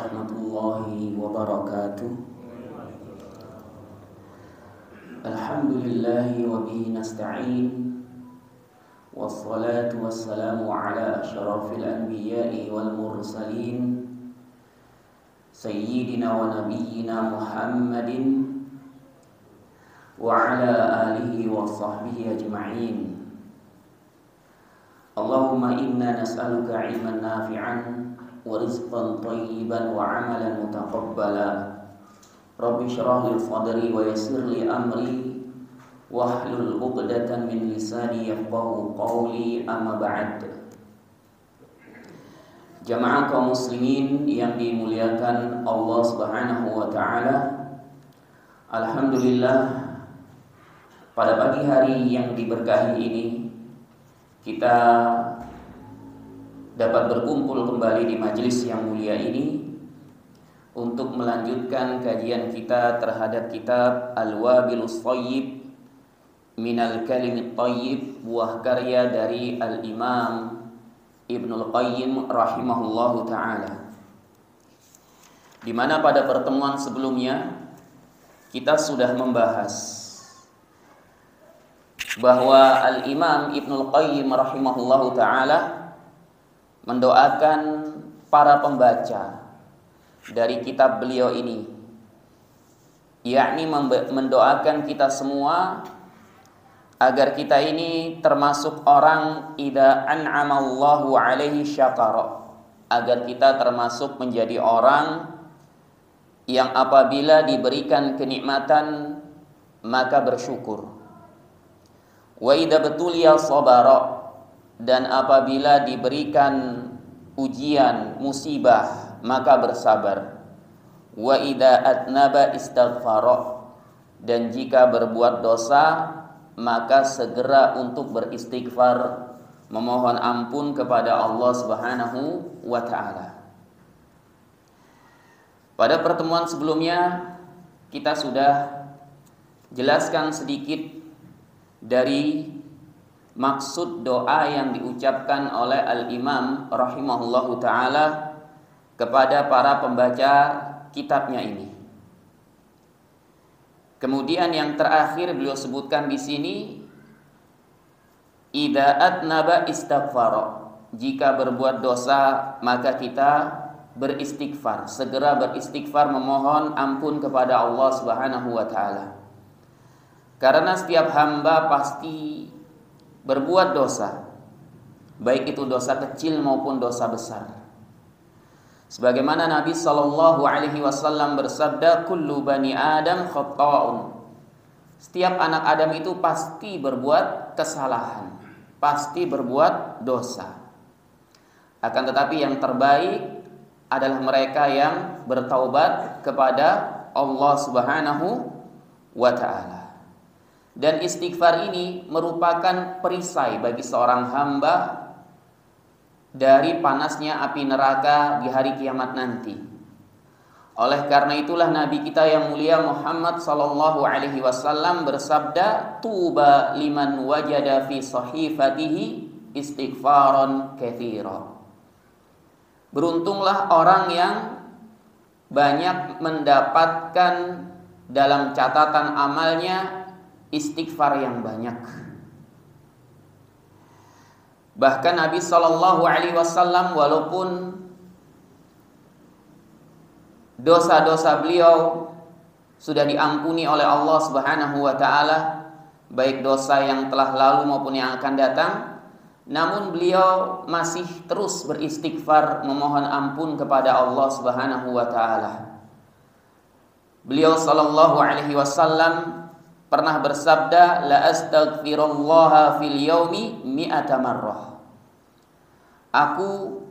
warahmatullahi wabarakatuh. Alhamdulillahi wa bihi nasta'in. Wassalatu wassalamu ala asyrafil anbiya'i wal mursalin Sayyidina wa nabiyyina Muhammadin wa ala alihi wa sahbihi ajma'in. Allahumma inna nas'aluka ilman nafi'an wa rizqan tayyiban wa amalan mutaqabbala. Rabbi shrah li sadri wa yassir li amri wahlul 'uqdatan min lisani yafqahu qawli, amma ba'd. Jamaah kaum muslimin yang dimuliakan Allah Subhanahu wa taala. Alhamdulillah, pada pagi hari yang diberkahi ini kita dapat berkumpul kembali di majelis yang mulia ini untuk melanjutkan kajian kita terhadap kitab Al-Wabilus Thayyib Minal Kalimit Thayyib, buah karya dari Al-Imam Ibnul Qayyim rahimahullahu ta'ala, di mana pada pertemuan sebelumnya kita sudah membahas bahwa Al-Imam Ibnul Qayyim rahimahullahu ta'ala mendoakan para pembaca dari kitab beliau ini, yakni mendoakan kita semua agar kita ini termasuk orang idza an'amallahu alaihi syakara, agar kita termasuk menjadi orang yang apabila diberikan kenikmatan maka bersyukur. Wa idza betuliya sabara, dan apabila diberikan ujian, musibah, maka bersabar. Wa idza atnaba istaghfara, dan jika berbuat dosa maka segera untuk beristighfar, memohon ampun kepada Allah Subhanahu wa taala. Pada pertemuan sebelumnya kita sudah jelaskan sedikit dari maksud doa yang diucapkan oleh Al-Imam rahimahullahu ta'ala kepada para pembaca kitabnya ini. Kemudian yang terakhir beliau sebutkan di sini, idza atnaba istaghfara, jika berbuat dosa maka kita beristighfar, segera beristighfar, memohon ampun kepada Allah Subhanahu wa taala. Karena setiap hamba pasti berbuat dosa, baik itu dosa kecil maupun dosa besar. Sebagaimana Nabi sallallahu alaihi wasallam bersabda, kullu bani Adam khata'un. Setiap anak Adam itu pasti berbuat kesalahan, pasti berbuat dosa. Akan tetapi yang terbaik adalah mereka yang bertaubat kepada Allah Subhanahu wa taala. Dan istighfar ini merupakan perisai bagi seorang hamba dari panasnya api neraka di hari kiamat nanti. Oleh karena itulah Nabi kita yang mulia Muhammad sallallahu alaihi wasallam bersabda, tuba liman wajada fi sahifatihi istighfaran katsira. Beruntunglah orang yang banyak mendapatkan dalam catatan amalnya istighfar yang banyak. Bahkan Nabi sallallahu alaihi wasallam walaupun dosa-dosa beliau sudah diampuni oleh Allah Subhanahu wa taala, baik dosa yang telah lalu maupun yang akan datang, namun beliau masih terus beristighfar, memohon ampun kepada Allah Subhanahu wa taala. Beliau sallallahu alaihi wasallam pernah bersabda, la astaghfirullaha fil yaumi mi'ata marrah. Aku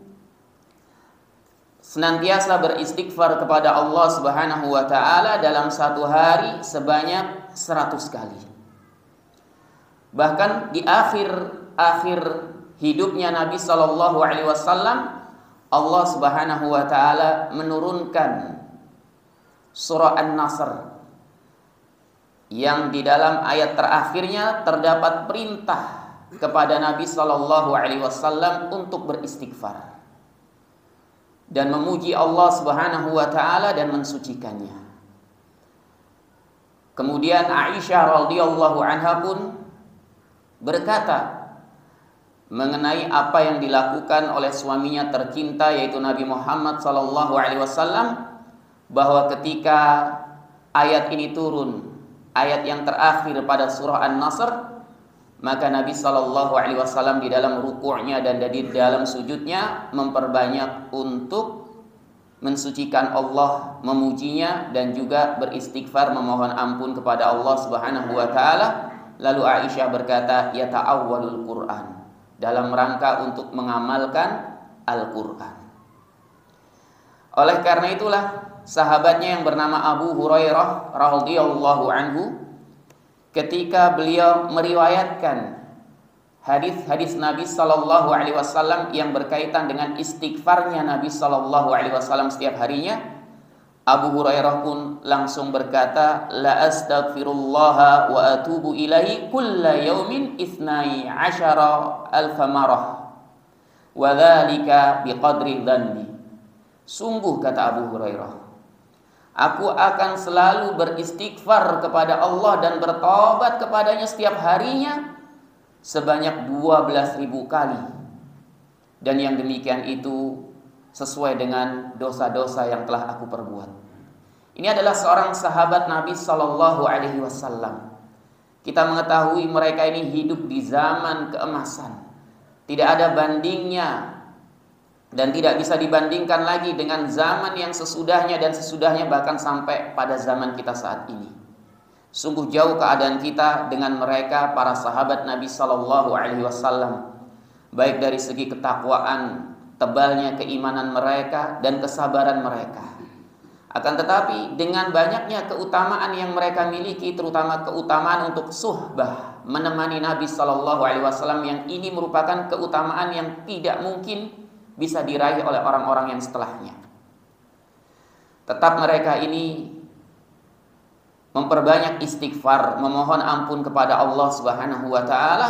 senantiasa beristighfar kepada Allah Subhanahu wa taala dalam satu hari sebanyak 100 kali. Bahkan di akhir hidupnya Nabi sallallahu alaihi wasallam, Allah Subhanahu wa taala menurunkan surah An-Nasr yang di dalam ayat terakhirnya terdapat perintah kepada Nabi sallallahu alaihi wasallam untuk beristighfar. dan memuji Allah Subhanahu wa taala dan mensucikannya. Kemudian Aisyah radhiyallahu anha pun berkata mengenai apa yang dilakukan oleh suaminya tercinta yaitu Nabi Muhammad sallallahu alaihi wasallam, bahwa ketika ayat ini turun, ayat yang terakhir pada surah An-Nasr, maka Nabi sallallahu alaihi wasallam di dalam ruku'nya dan di dalam sujudnya memperbanyak untuk mensucikan Allah, memujinya dan juga beristighfar memohon ampun kepada Allah Subhanahu wa taala. Lalu Aisyah berkata, yata'awwalul Qur'an, dalam rangka untuk mengamalkan Al-Qur'an. Oleh karena itulah sahabatnya yang bernama Abu Hurairah radhiyallahu anhu, ketika beliau meriwayatkan hadis-hadis Nabi sallallahu alaihi wasallam yang berkaitan dengan istighfarnya Nabi sallallahu alaihi wasallam setiap harinya, Abu Hurairah pun langsung berkata, la astaghfirullah wa atubu ilaihi kulla yaumin 12 alf marah wa dzalika biqadri dhanbi. Sungguh, kata Abu Hurairah, aku akan selalu beristighfar kepada Allah dan bertobat kepadanya setiap harinya sebanyak 12.000 kali. Dan yang demikian itu sesuai dengan dosa-dosa yang telah aku perbuat. Ini adalah seorang sahabat Nabi sallallahu alaihi wasallam. Kita mengetahui mereka ini hidup di zaman keemasan. Tidak ada bandingnya dan tidak bisa dibandingkan lagi dengan zaman yang sesudahnya dan sesudahnya, bahkan sampai pada zaman kita saat ini. Sungguh jauh keadaan kita dengan mereka, para sahabat Nabi sallallahu alaihi wasallam, baik dari segi ketakwaan, tebalnya keimanan mereka dan kesabaran mereka. Akan tetapi dengan banyaknya keutamaan yang mereka miliki, terutama keutamaan untuk suhbah, menemani Nabi sallallahu alaihi wasallam, yang ini merupakan keutamaan yang tidak mungkin bisa diraih oleh orang-orang yang setelahnya. Tetap mereka ini memperbanyak istighfar, memohon ampun kepada Allah Subhanahu wa taala,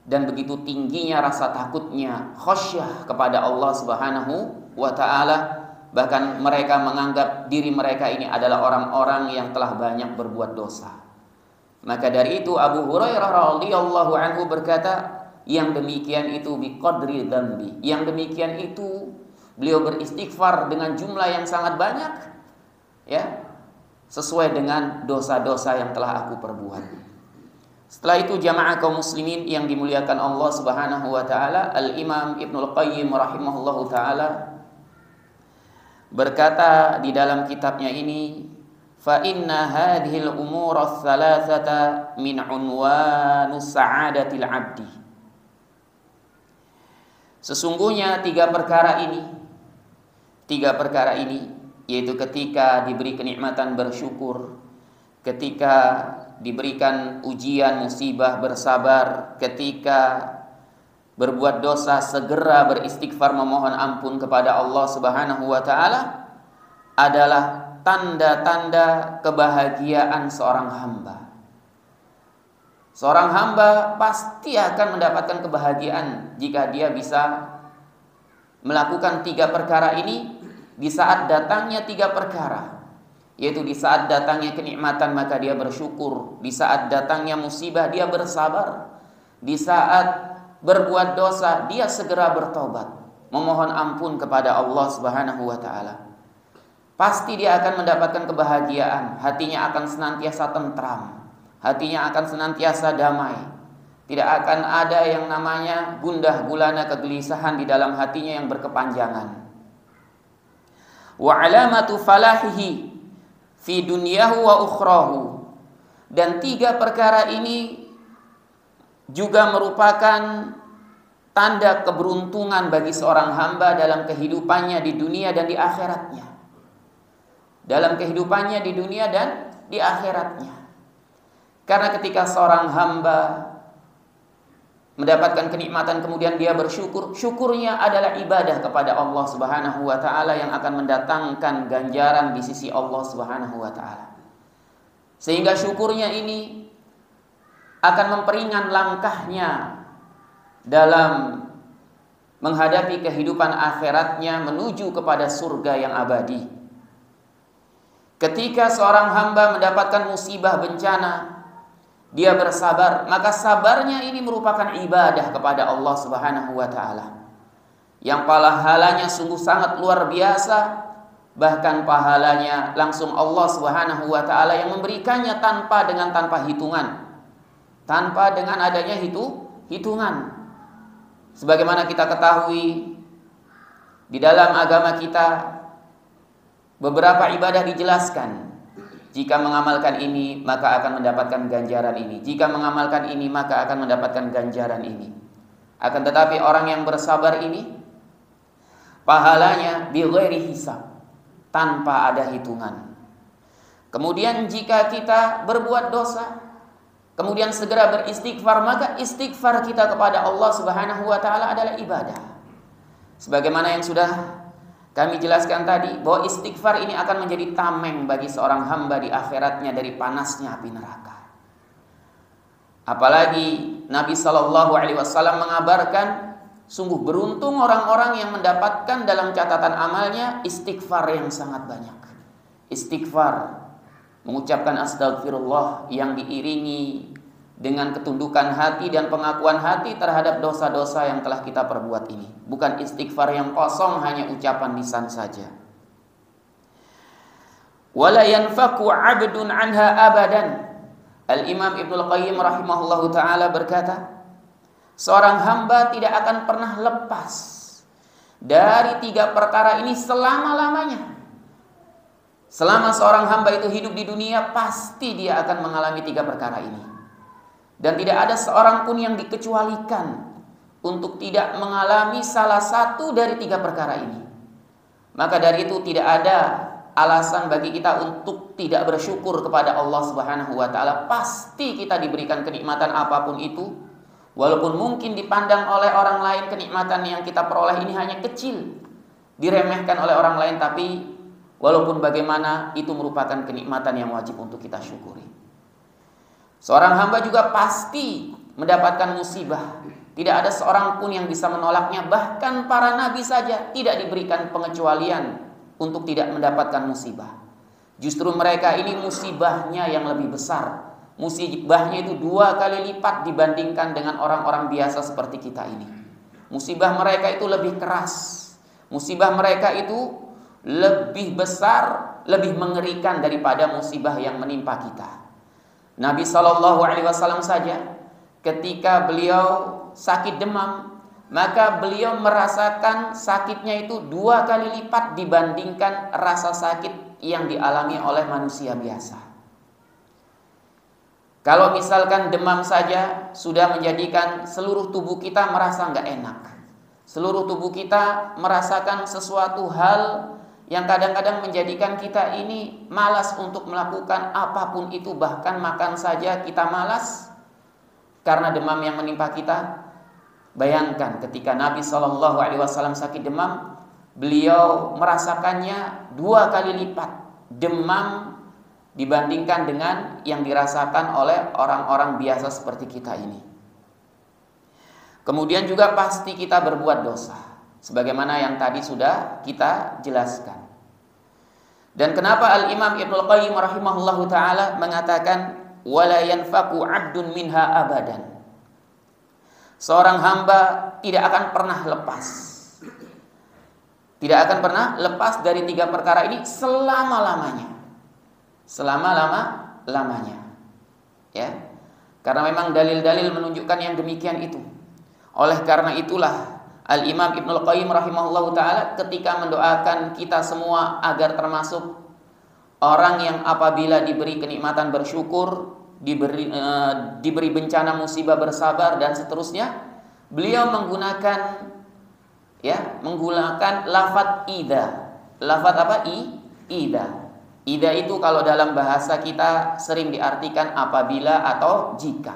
dan begitu tingginya rasa takutnya, khasyah kepada Allah Subhanahu wa taala, bahkan mereka menganggap diri mereka ini adalah orang-orang yang telah banyak berbuat dosa. Maka dari itu Abu Hurairah radhiyallahu anhu berkata, yang demikian itu biqadri dzambi, yang demikian itu beliau beristighfar dengan jumlah yang sangat banyak, ya, sesuai dengan dosa-dosa yang telah aku perbuat. Setelah itu jamaah kaum muslimin yang dimuliakan Allah Subhanahu wa taala, Al-Imam Ibnul Qayyim rahimahullahu taala berkata di dalam kitabnya ini, fa inna hadhil umur ats-tsalatsata min unwanus sa'adatil 'abdi. Sesungguhnya tiga perkara ini yaitu ketika diberi kenikmatan bersyukur, ketika diberikan ujian musibah bersabar, ketika berbuat dosa segera beristighfar memohon ampun kepada Allah Subhanahu wa taala, adalah tanda-tanda kebahagiaan seorang hamba. Seorang hamba pasti akan mendapatkan kebahagiaan jika dia bisa melakukan tiga perkara ini. Di saat datangnya tiga perkara, yaitu di saat datangnya kenikmatan maka dia bersyukur, di saat datangnya musibah dia bersabar, di saat berbuat dosa dia segera bertobat, memohon ampun kepada Allah Subhanahu wa taala. Pasti dia akan mendapatkan kebahagiaan, hatinya akan senantiasa tentram, hatinya akan senantiasa damai. Tidak akan ada yang namanya gundah gulana kegelisahan di dalam hatinya yang berkepanjangan. Wa alamatu falahihi fi dunyahu wa ukhrahu. Dan tiga perkara ini juga merupakan tanda keberuntungan bagi seorang hamba dalam kehidupannya di dunia dan di akhiratnya. Dalam kehidupannya di dunia dan di akhiratnya. Karena ketika seorang hamba mendapatkan kenikmatan kemudian dia bersyukur, syukurnya adalah ibadah kepada Allah Subhanahu wa taala yang akan mendatangkan ganjaran di sisi Allah Subhanahu wa taala. Sehingga syukurnya ini akan memperingan langkahnya dalam menghadapi kehidupan akhiratnya menuju kepada surga yang abadi. Ketika seorang hamba mendapatkan musibah bencana, dia bersabar, maka sabarnya ini merupakan ibadah kepada Allah Subhanahu wa taala. Yang pahalanya sungguh sangat luar biasa, bahkan pahalanya langsung Allah Subhanahu wa taala yang memberikannya tanpa hitungan. Tanpa dengan adanya hitungan. Sebagaimana kita ketahui di dalam agama kita beberapa ibadah dijelaskan. Jika mengamalkan ini maka akan mendapatkan ganjaran ini. Jika mengamalkan ini maka akan mendapatkan ganjaran ini. Akan tetapi orang yang bersabar ini pahalanya bighairi hisab, tanpa ada hitungan. Kemudian jika kita berbuat dosa, kemudian segera beristighfar, maka istighfar kita kepada Allah Subhanahu wa taala adalah ibadah. Sebagaimana yang sudah kami jelaskan tadi, bahwa istighfar ini akan menjadi tameng bagi seorang hamba di akhiratnya dari panasnya api neraka. Apalagi Nabi SAW mengabarkan, sungguh beruntung orang-orang yang mendapatkan dalam catatan amalnya istighfar yang sangat banyak. Istighfar, mengucapkan astagfirullah yang diiringi dengan ketundukan hati dan pengakuan hati terhadap dosa-dosa yang telah kita perbuat ini. Bukan istighfar yang kosong, hanya ucapan lisan saja. Wala yanfaku 'abdun 'anha abadan. Al-Imam Ibnul Qayyim rahimahullahu taala berkata, seorang hamba tidak akan pernah lepas dari 3 perkara ini selama-lamanya. Selama seorang hamba itu hidup di dunia, pasti dia akan mengalami 3 perkara ini. Dan tidak ada seorang pun yang dikecualikan untuk tidak mengalami salah satu dari 3 perkara ini. Maka dari itu tidak ada alasan bagi kita untuk tidak bersyukur kepada Allah Subhanahu wa taala. Pasti kita diberikan kenikmatan apapun itu. Walaupun mungkin dipandang oleh orang lain kenikmatan yang kita peroleh ini hanya kecil, diremehkan oleh orang lain, tapi walaupun bagaimana itu merupakan kenikmatan yang wajib untuk kita syukuri. Seorang hamba juga pasti mendapatkan musibah. Tidak ada seorang pun yang bisa menolaknya. Bahkan para nabi saja tidak diberikan pengecualian untuk tidak mendapatkan musibah. Justru mereka ini musibahnya yang lebih besar. Musibahnya itu 2 kali lipat dibandingkan dengan orang-orang biasa seperti kita ini. Musibah mereka itu lebih keras. Musibah mereka itu lebih besar, lebih mengerikan daripada musibah yang menimpa kita. Nabi SAW saja ketika beliau sakit demam, maka beliau merasakan sakitnya itu 2 kali lipat dibandingkan rasa sakit yang dialami oleh manusia biasa. Kalau misalkan demam saja sudah menjadikan seluruh tubuh kita merasa nggak enak. Seluruh tubuh kita merasakan sesuatu hal yang kadang-kadang menjadikan kita ini malas untuk melakukan apapun itu. Bahkan makan saja kita malas karena demam yang menimpa kita. Bayangkan ketika Nabi SAW sakit demam, beliau merasakannya 2 kali lipat demam dibandingkan dengan yang dirasakan oleh orang-orang biasa seperti kita ini. Kemudian juga pasti kita berbuat dosa, sebagaimana yang tadi sudah kita jelaskan. Dan kenapa Al-Imam Ibnul Qayyim rahimahullahu taala mengatakan wala yanfaku 'abdun minha abadan. Seorang hamba tidak akan pernah lepas. Tidak akan pernah lepas dari 3 perkara ini selama-lamanya. Selama-lamanya. Ya. Karena memang dalil-dalil menunjukkan yang demikian itu. Oleh karena itulah Al-Imam Ibnul Qayyim rahimahullahu taala ketika mendoakan kita semua agar termasuk orang yang apabila diberi kenikmatan bersyukur, diberi bencana musibah bersabar dan seterusnya, beliau menggunakan lafaz idza. Lafaz apa? Idza. Idza itu kalau dalam bahasa kita sering diartikan apabila atau jika.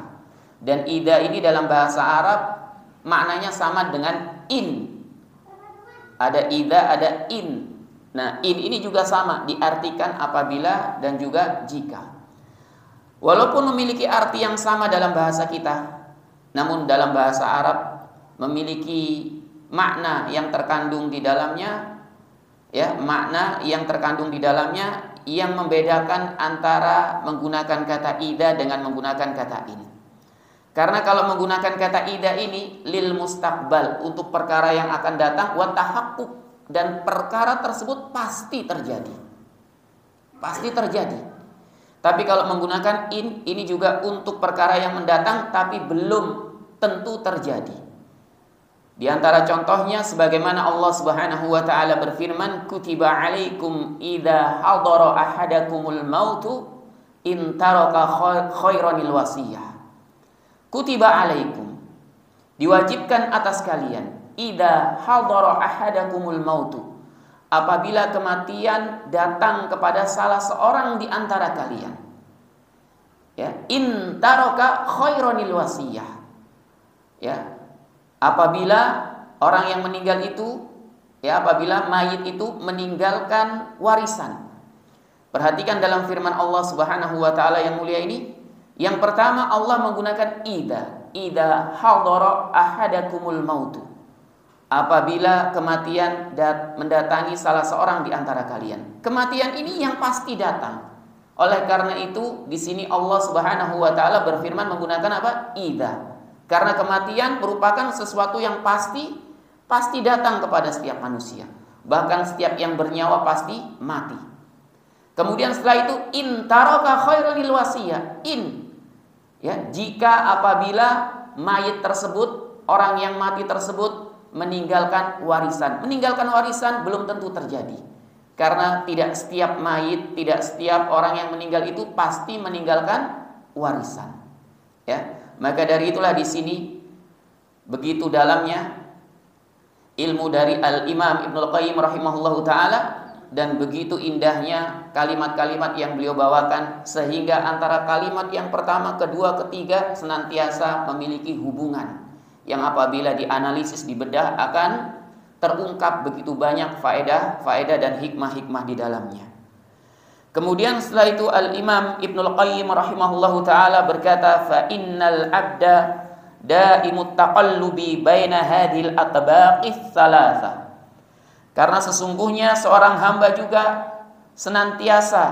Dan idza ini dalam bahasa Arab maknanya sama dengan in. Ada idza, ada in. Nah, in ini juga sama diartikan apabila dan juga jika. Walaupun memiliki arti yang sama dalam bahasa kita, namun dalam bahasa Arab memiliki makna yang terkandung di dalamnya, ya, makna yang terkandung di dalamnya yang membedakan antara menggunakan kata idza dengan menggunakan kata in. Karena kalau menggunakan kata idza ini lil mustaqbal, untuk perkara yang akan datang, wa tahaqquk, dan perkara tersebut pasti terjadi. Pasti terjadi. Tapi kalau menggunakan in, ini juga untuk perkara yang mendatang tapi belum tentu terjadi. Di antara contohnya sebagaimana Allah Subhanahu wa taala berfirman, kutiba alaikum idza hadara ahadakumul mautu in taraka khairanil wasiyah. Kutiba alaikum, diwajibkan atas kalian, idza hadara ahadakumul mautu, apabila kematian datang kepada salah seorang di antara kalian, ya, in taraka khairanil wasiyah, ya, apabila orang yang meninggal itu, ya, apabila mayit itu meninggalkan warisan. Perhatikan dalam firman Allah Subhanahu wa taala yang mulia ini, yang pertama Allah menggunakan idza hadara ahadakumul mautu, apabila kematian mendatangi salah seorang di antara kalian. Kematian ini yang pasti datang. Oleh karena itu di sini Allah Subhanahu wa taala berfirman menggunakan apa? Idza. Karena kematian merupakan sesuatu yang pasti datang kepada setiap manusia. Bahkan setiap yang bernyawa pasti mati. Kemudian setelah itu in taraka khairanil wasiyah. In, ya, jika apabila mayit tersebut, orang yang mati tersebut meninggalkan warisan. Meninggalkan warisan belum tentu terjadi. Karena tidak setiap mayit, tidak setiap orang yang meninggal itu pasti meninggalkan warisan. Ya, maka dari itulah di sini begitu dalamnya ilmu dari Al-Imam Ibnul Qayyim rahimahullahu taala, dan begitu indahnya kalimat-kalimat yang beliau bawakan, sehingga antara kalimat yang pertama, kedua, ketiga senantiasa memiliki hubungan yang apabila dianalisis, dibedah, akan terungkap begitu banyak faedah dan hikmah-hikmah di dalamnya. Kemudian setelah itu Al-Imam Ibnul Qayyim rahimahullahu taala berkata, fa innal abda daimut taqallubi baina hadhil atbaqis salasa. Karena sesungguhnya seorang hamba juga senantiasa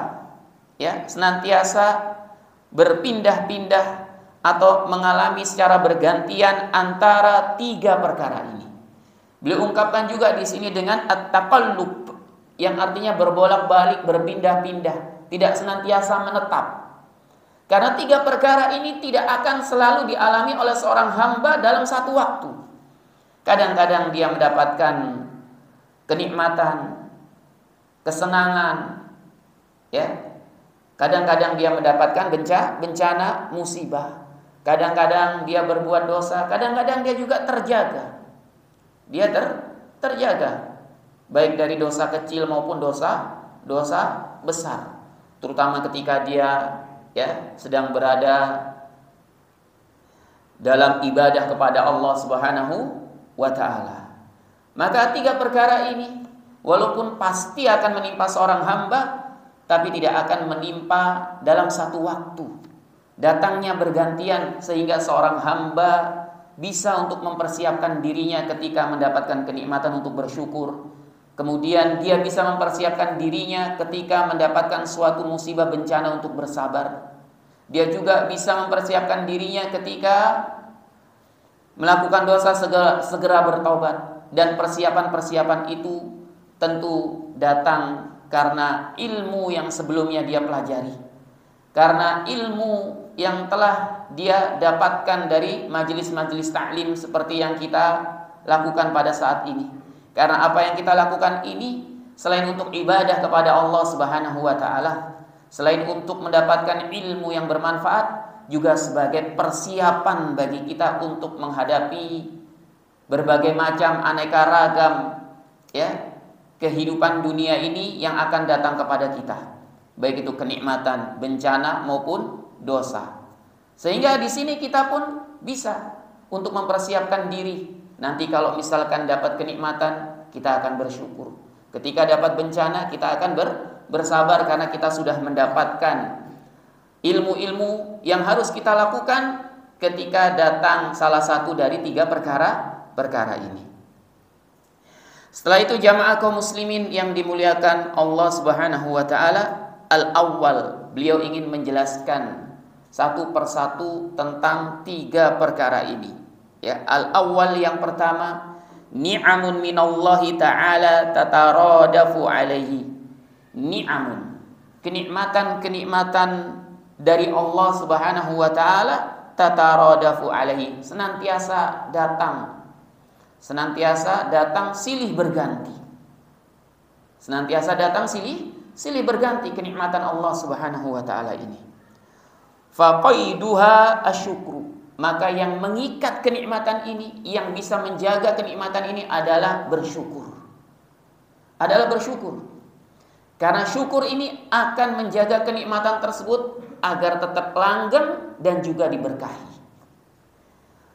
berpindah-pindah atau mengalami secara bergantian antara tiga perkara ini. Beliau ungkapkan juga di sini dengan at-taqallub, yang artinya berbolak-balik, berpindah-pindah, tidak senantiasa menetap. Karena tiga perkara ini tidak akan selalu dialami oleh seorang hamba dalam satu waktu. Kadang-kadang dia mendapatkan kenikmatan, kesenangan, ya. Kadang-kadang dia mendapatkan bencana, musibah. Kadang-kadang dia berbuat dosa, kadang-kadang dia juga terjaga. Dia terjaga baik dari dosa kecil maupun dosa besar. Terutama ketika dia, ya, sedang berada dalam ibadah kepada Allah Subhanahu wa taala. Maka tiga perkara ini walaupun pasti akan menimpa seorang hamba, tapi tidak akan menimpa dalam satu waktu. Datangnya bergantian sehingga seorang hamba bisa untuk mempersiapkan dirinya ketika mendapatkan kenikmatan untuk bersyukur. Kemudian dia bisa mempersiapkan dirinya ketika mendapatkan suatu musibah bencana untuk bersabar. Dia juga bisa mempersiapkan dirinya ketika melakukan dosa segera bertobat. Dan persiapan-persiapan itu tentu datang karena ilmu yang sebelumnya dia pelajari. Karena ilmu yang telah dia dapatkan dari majelis-majelis ta'lim seperti yang kita lakukan pada saat ini. Karena apa yang kita lakukan ini selain untuk ibadah kepada Allah Subhanahu wa taala, selain untuk mendapatkan ilmu yang bermanfaat, juga sebagai persiapan bagi kita untuk menghadapi berbagai macam aneka ragam, ya, kehidupan dunia ini yang akan datang kepada kita, baik itu kenikmatan, bencana maupun dosa. Sehingga di sini kita pun bisa untuk mempersiapkan diri. Nanti kalau misalkan dapat kenikmatan, kita akan bersyukur. Ketika dapat bencana, kita akan bersabar karena kita sudah mendapatkan ilmu-ilmu yang harus kita lakukan ketika datang salah satu dari tiga perkara ini. Setelah itu jamaah kaum muslimin yang dimuliakan Allah Subhanahu wa taala, al-awwal, beliau ingin menjelaskan satu persatu tentang 3 perkara ini. Ya, al-awwal yang pertama, ni'amun minallahi ta'ala tataradafu alaihi. Ni'amun, kenikmatan-kenikmatan dari Allah Subhanahu wa taala, tataradafu alaihi, senantiasa datang silih berganti. Senantiasa datang silih berganti kenikmatan Allah Subhanahu wa taala ini. Faqaiduha asyukru, maka yang mengikat kenikmatan ini, yang bisa menjaga kenikmatan ini adalah bersyukur. Karena syukur ini akan menjaga kenikmatan tersebut agar tetap langgeng dan juga diberkahi.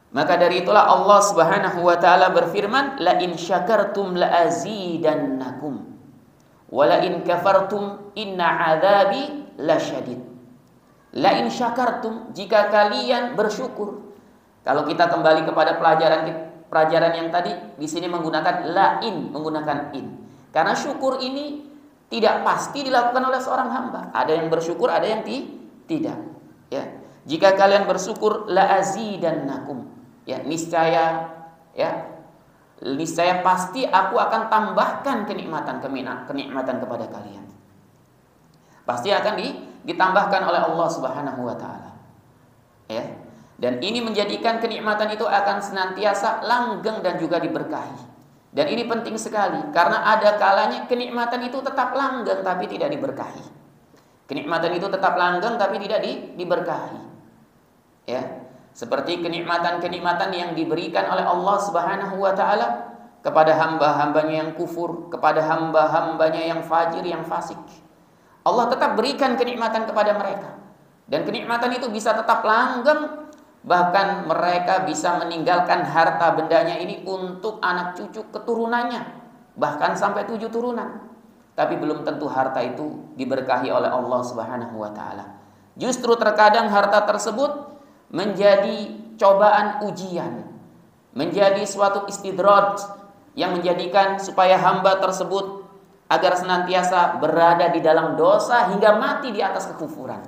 Maka dari itulah Allah Subhanahu wa taala berfirman, la in syakartum la azidannakum wa la in kafartum inna adzabi lasyadid. La in syakartum, jika kalian bersyukur. Kalau kita kembali kepada pelajaran yang tadi, di sini menggunakan la in, menggunakan in. Karena syukur ini tidak pasti dilakukan oleh seorang hamba. Ada yang bersyukur, ada yang tidak. Ya. Jika kalian bersyukur, la azidannakum. Ya, niscaya pasti aku akan tambahkan kenikmatan kepada kalian. Pasti akan ditambahkan oleh Allah Subhanahu wa taala. Ya. Dan ini menjadikan kenikmatan itu akan senantiasa langgeng dan juga diberkahi. Dan ini penting sekali karena ada kalanya kenikmatan itu tetap langgeng tapi tidak diberkahi. Kenikmatan itu tetap langgeng tapi tidak diberkahi. Ya. Seperti kenikmatan-kenikmatan yang diberikan oleh Allah Subhanahu wa taala kepada hamba-hambanya yang kufur, kepada hamba-hambanya yang fajir, yang fasik. Allah tetap berikan kenikmatan kepada mereka. Dan kenikmatan itu bisa tetap langgeng, bahkan mereka bisa meninggalkan harta bendanya ini untuk anak cucu keturunannya, bahkan sampai 7 turunan. Tapi belum tentu harta itu diberkahi oleh Allah Subhanahu wa taala. Justru terkadang harta tersebut menjadi cobaan ujian, menjadi suatu istidraj yang menjadikan supaya hamba tersebut agar senantiasa berada di dalam dosa hingga mati di atas kekufuran.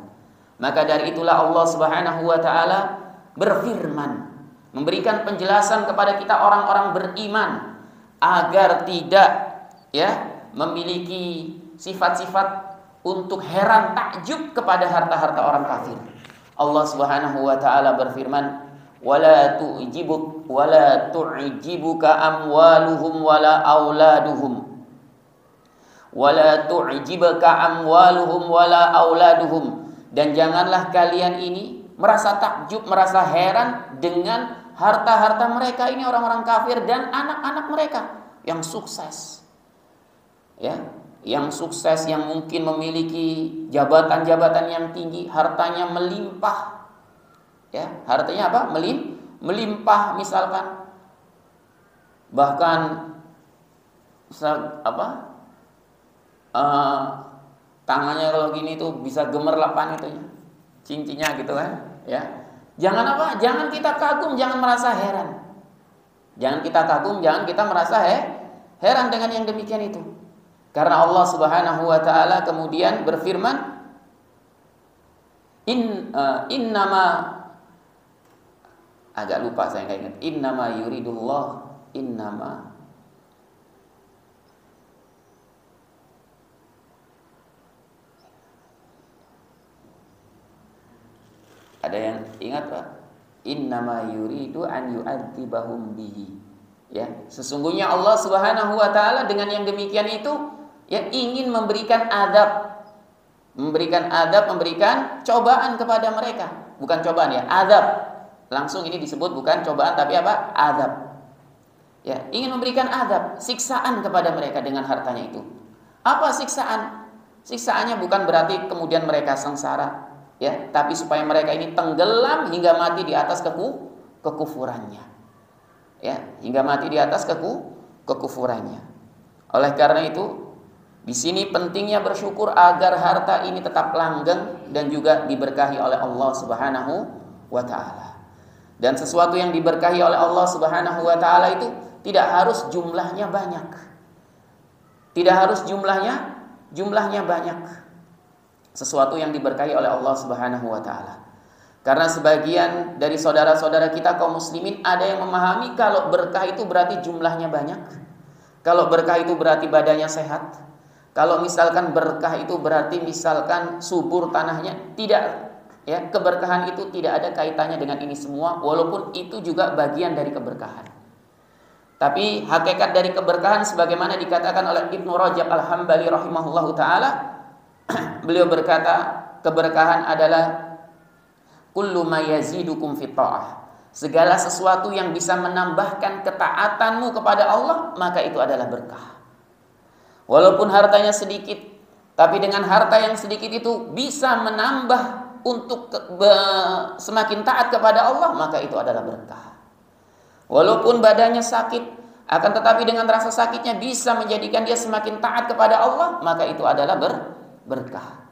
Maka dari itulah Allah Subhanahu wa taala berfirman, memberikan penjelasan kepada kita orang-orang beriman agar tidak memiliki sifat-sifat untuk heran takjub kepada harta-harta orang kafir. Allah Subhanahu wa taala berfirman, wala tu'jibuka amwaluhum wala auladuhum. Wala tu'jibuka amwaluhum wala auladuhum. Dan janganlah kalian ini merasa takjub, merasa heran dengan harta-harta mereka ini, orang-orang kafir dan anak-anak mereka yang sukses. Ya, yang sukses, yang mungkin memiliki jabatan-jabatan yang tinggi, hartanya melimpah. Ya, hartanya apa? Melimpah misalkan. Bahkan tangannya kalau gini tuh bisa gemerlapan itu ya. Cincinnya gitu kan, ya. Jangan Jangan kita kagum, jangan merasa heran. Jangan kita kagum, jangan kita merasa heran dengan yang demikian itu. Karena Allah Subhanahu wa taala kemudian berfirman, innama, agak lupa saya enggak ingat. Innama yuridullah, innama, ada yang ingat Pak? Innama yuridu an yu'adzibahum bihi. Ya, sesungguhnya Allah Subhanahu wa taala dengan yang demikian itu yang ingin memberikan adab, memberikan cobaan kepada mereka. Bukan cobaan ya, adab. Langsung ini disebut bukan cobaan tapi apa? Adab. Ya, ingin memberikan adab, siksaan kepada mereka dengan hartanya itu. Apa siksaan? Siksaannya bukan berarti kemudian mereka sengsara, ya, tapi supaya mereka ini tenggelam hingga mati di atas kekufurannya. Ya, hingga mati di atas kekufurannya. Oleh karena itu, di sini pentingnya bersyukur agar harta ini tetap langgeng dan juga diberkahi oleh Allah Subhanahu wa taala. Dan sesuatu yang diberkahi oleh Allah Subhanahu wa taala itu tidak harus jumlahnya banyak. Tidak harus jumlahnya banyak. Sesuatu yang diberkahi oleh Allah Subhanahu wa taala. Karena sebagian dari saudara-saudara kita kaum muslimin ada yang memahami kalau berkah itu berarti jumlahnya banyak. Kalau berkah itu berarti badannya sehat. Kalau misalkan berkah itu berarti misalkan subur tanahnya. Tidak, ya, keberkahan itu tidak ada kaitannya dengan ini semua, walaupun itu juga bagian dari keberkahan. Tapi hakikat dari keberkahan sebagaimana dikatakan oleh Ibnu Rajab Al-Hambali rahimahullahu taala, beliau berkata, keberkahan adalah kullu ma yazidukum fit ta'ah. Segala sesuatu yang bisa menambahkan ketaatanmu kepada Allah, maka itu adalah berkah. Walaupun hartanya sedikit, tapi dengan harta yang sedikit itu bisa menambah untuk semakin taat kepada Allah, maka itu adalah berkah. Walaupun badannya sakit, akan tetapi dengan rasa sakitnya bisa menjadikan dia semakin taat kepada Allah, maka itu adalah berkah.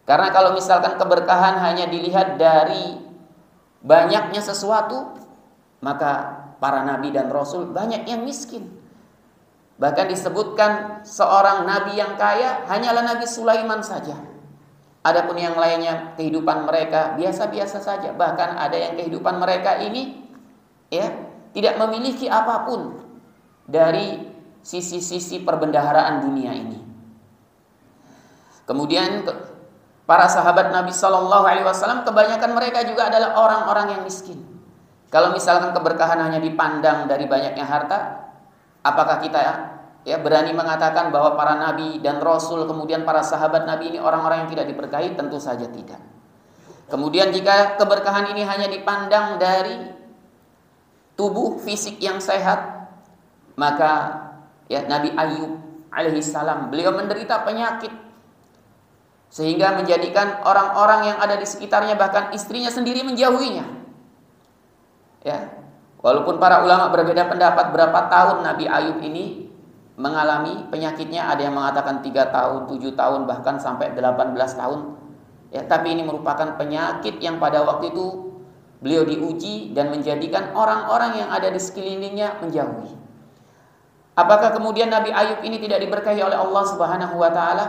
Karena kalau misalkan keberkahan hanya dilihat dari banyaknya sesuatu, maka para nabi dan rasul banyak yang miskin. Bahkan disebutkan seorang nabi yang kaya hanyalah Nabi Sulaiman saja. Adapun yang lainnya kehidupan mereka biasa-biasa saja. Bahkan ada yang kehidupan mereka ini, ya, tidak memiliki apapun dari sisi-sisi perbendaharaan dunia ini. Kemudian para sahabat Nabi Shallallahu Alaihi Wasallam kebanyakan mereka juga adalah orang-orang yang miskin. Kalau misalkan keberkahan hanya dipandang dari banyaknya harta, apakah kita ya berani mengatakan bahwa para nabi dan rasul kemudian para sahabat Nabi ini orang-orang yang tidak diberkahi? Tentu saja tidak. Kemudian jika keberkahan ini hanya dipandang dari tubuh fisik yang sehat, maka ya Nabi Ayub alaihissalam beliau menderita penyakit sehingga menjadikan orang-orang yang ada di sekitarnya bahkan istrinya sendiri menjauhinya. Ya, walaupun para ulama berbeda pendapat berapa tahun Nabi Ayub ini mengalami penyakitnya, ada yang mengatakan 3 tahun, 7 tahun, bahkan sampai 18 tahun. Ya, tapi ini merupakan penyakit yang pada waktu itu beliau diuji dan menjadikan orang-orang yang ada di sekelilingnya menjauhi. Apakah kemudian Nabi Ayub ini tidak diberkahi oleh Allah Subhanahu wa taala?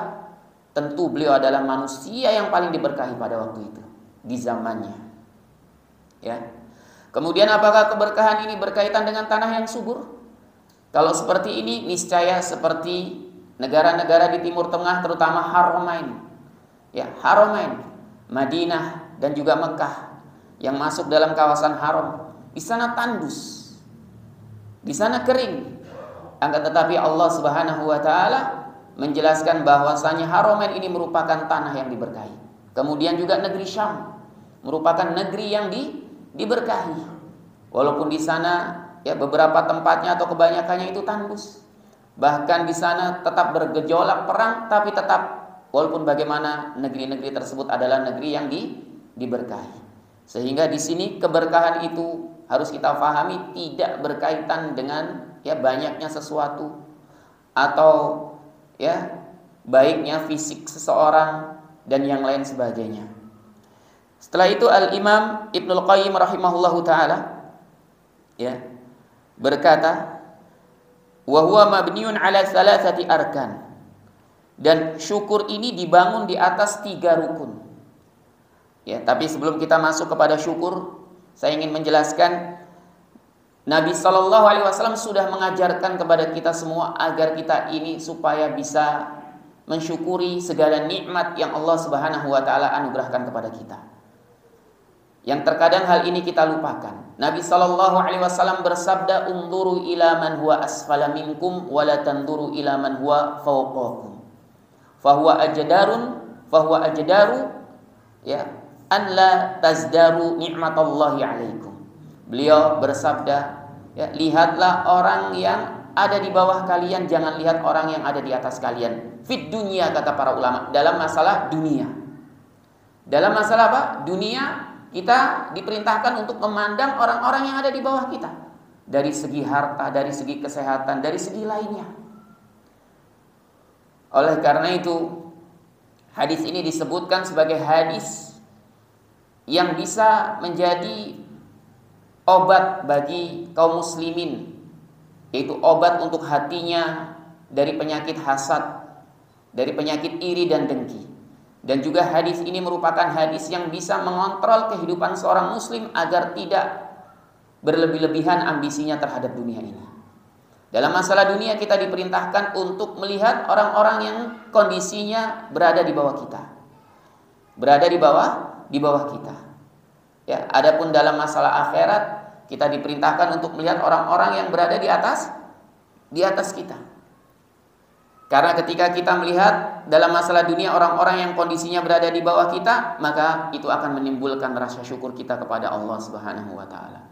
Tentu beliau adalah manusia yang paling diberkahi pada waktu itu, di zamannya. Ya. Kemudian apakah keberkahan ini berkaitan dengan tanah yang subur? Kalau seperti ini, niscaya seperti negara-negara di Timur Tengah, terutama Haramain. Ya, Haramain, Madinah dan juga Mekah yang masuk dalam kawasan haram. Di sana tandus. Di sana kering. Akan tetapi Allah Subhanahu wa taala menjelaskan bahwasanya Haramain ini merupakan tanah yang diberkahi. Kemudian juga negeri Syam merupakan negeri yang diberkahi. Walaupun di sana ya beberapa tempatnya atau kebanyakannya itu tandus. Bahkan di sana tetap bergejolak perang, tapi tetap walaupun bagaimana negeri-negeri tersebut adalah negeri yang diberkahi. Sehingga di sini keberkahan itu harus kita pahami tidak berkaitan dengan ya banyaknya sesuatu atau ya baiknya fisik seseorang dan yang lain sebagainya. Setelah itu Al-Imam Ibnul Qayyim rahimahullahu taala ya berkata, wa huwa mabniun ala thalathati arkan. Dan syukur ini dibangun di atas 3 rukun. Ya, tapi sebelum kita masuk kepada syukur, saya ingin menjelaskan Nabi Shallallahu Alaihi Wasallam sudah mengajarkan kepada kita semua agar kita ini supaya bisa mensyukuri segala nikmat yang Allah Subhanahu Wa Taala anugerahkan kepada kita. Yang terkadang hal ini kita lupakan. Nabi Shallallahu Alaihi Wasallam bersabda, "Unduru ila man huwa asfala minkum, wa la tanduru ila man huwa fawqakum. Fahuwa ajdaru ya an la tazdaru nikmatallahi alaikum." Beliau bersabda, ya, lihatlah orang yang ada di bawah kalian, jangan lihat orang yang ada di atas kalian. Fit dunia, kata para ulama, dalam masalah dunia. Dalam masalah apa? Dunia, kita diperintahkan untuk memandang orang-orang yang ada di bawah kita. Dari segi harta, dari segi kesehatan, dari segi lainnya. Oleh karena itu, hadis ini disebutkan sebagai hadis yang bisa menjadi obat bagi kaum muslimin, yaitu obat untuk hatinya dari penyakit hasad, dari penyakit iri dan dengki. Dan juga hadis ini merupakan hadis yang bisa mengontrol kehidupan seorang muslim agar tidak berlebih-lebihan ambisinya terhadap dunia ini. Dalam masalah dunia kita diperintahkan untuk melihat orang-orang yang kondisinya berada di bawah kita. Berada di bawah kita. Ya, adapun dalam masalah akhirat kita diperintahkan untuk melihat orang-orang yang berada di atas kita. Karena ketika kita melihat dalam masalah dunia orang-orang yang kondisinya berada di bawah kita, maka itu akan menimbulkan rasa syukur kita kepada Allah Subhanahu wa taala.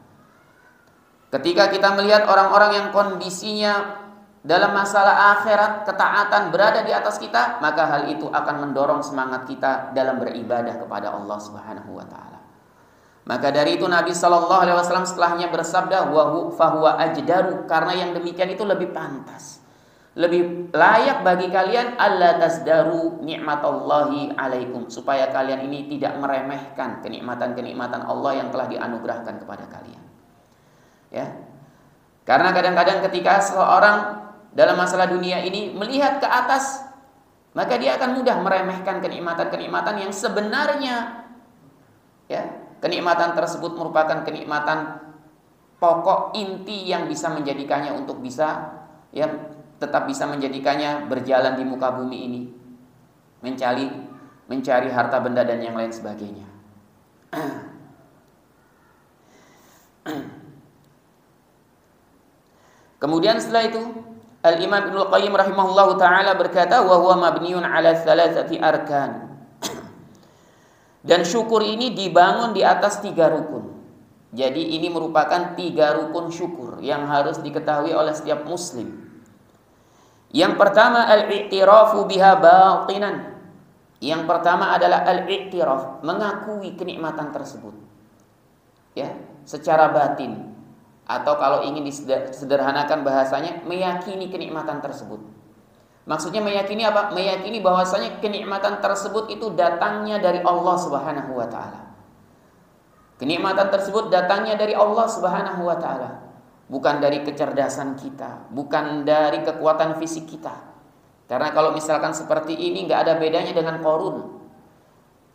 Ketika kita melihat orang-orang yang kondisinya dalam masalah akhirat, ketaatan berada di atas kita, maka hal itu akan mendorong semangat kita dalam beribadah kepada Allah Subhanahu wa taala. Maka dari itu Nabi sallallahu alaihi wasallam setelahnya bersabda, wa fahuwa ajdaru, karena yang demikian itu lebih pantas, lebih layak bagi kalian alla tasdaru nikmatallahi alaikum, supaya kalian ini tidak meremehkan kenikmatan-kenikmatan Allah yang telah dianugerahkan kepada kalian. Ya. Karena kadang-kadang ketika seseorang dalam masalah dunia ini melihat ke atas, maka dia akan mudah meremehkan kenikmatan-kenikmatan yang sebenarnya, ya, kenikmatan tersebut merupakan kenikmatan pokok inti yang bisa menjadikannya untuk bisa, ya, tetap bisa menjadikannya berjalan di muka bumi ini, mencari harta benda dan yang lain sebagainya. Kemudian setelah itu Al-Imam Ibnul Qayyim rahimahullahu taala berkata, wa huwa mabniun ala thalathati arkan. Dan syukur ini dibangun di atas 3 rukun. Jadi ini merupakan 3 rukun syukur yang harus diketahui oleh setiap muslim. Yang pertama al-i'tirafu biha batinan. Yang pertama adalah al-i'tiraf, mengakui kenikmatan tersebut. Ya, secara batin. Atau kalau ingin disederhanakan bahasanya, meyakini kenikmatan tersebut. Maksudnya meyakini apa? Meyakini bahwasanya kenikmatan tersebut itu datangnya dari Allah Subhanahu wa taala. Kenikmatan tersebut datangnya dari Allah Subhanahu wa taala, bukan dari kecerdasan kita, bukan dari kekuatan fisik kita. Karena kalau misalkan seperti ini enggak ada bedanya dengan Qarun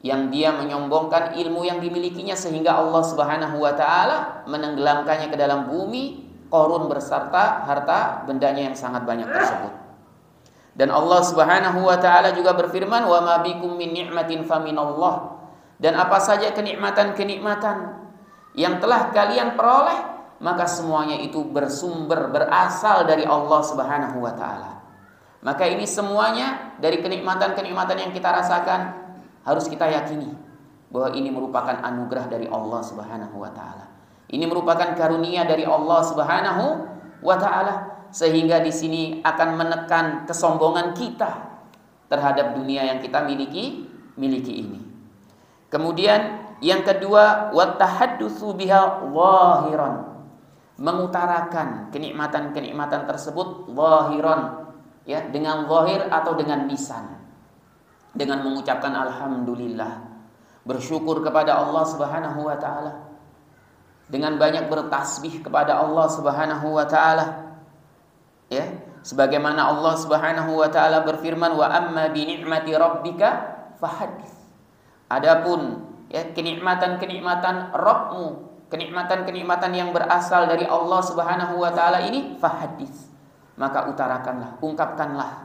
yang dia menyombongkan ilmu yang dimilikinya sehingga Allah Subhanahu wa taala menenggelamkannya ke dalam bumi, Qarun berserta harta bendanya yang sangat banyak tersebut. Dan Allah Subhanahu wa taala juga berfirman, wa ma bikum min ni'matin faminallah. Dan apa saja kenikmatan-kenikmatan yang telah kalian peroleh, maka semuanya itu berasal dari Allah Subhanahu wa taala. Maka ini semuanya dari kenikmatan-kenikmatan yang kita rasakan harus kita yakini bahwa ini merupakan anugerah dari Allah Subhanahu wa taala. Ini merupakan karunia dari Allah Subhanahu wa taala, sehingga di sini akan menekan kesombongan kita terhadap dunia yang kita miliki ini. Kemudian yang kedua, wa tahaddutsu biha zahiran, mengutarakan kenikmatan-kenikmatan tersebut zahiran, ya, dengan zahir atau dengan lisan, dengan mengucapkan alhamdulillah, bersyukur kepada Allah Subhanahu wa taala, dengan banyak bertasbih kepada Allah Subhanahu wa taala. Ya, sebagaimana Allah Subhanahu wa taala berfirman, wa amma bi ni'mati rabbika fahaddits. Adapun, ya, kenikmatan-kenikmatan Rabbmu, kenikmatan-kenikmatan yang berasal dari Allah Subhanahu wa taala ini fahaddits, maka utarakanlah, ungkapkanlah.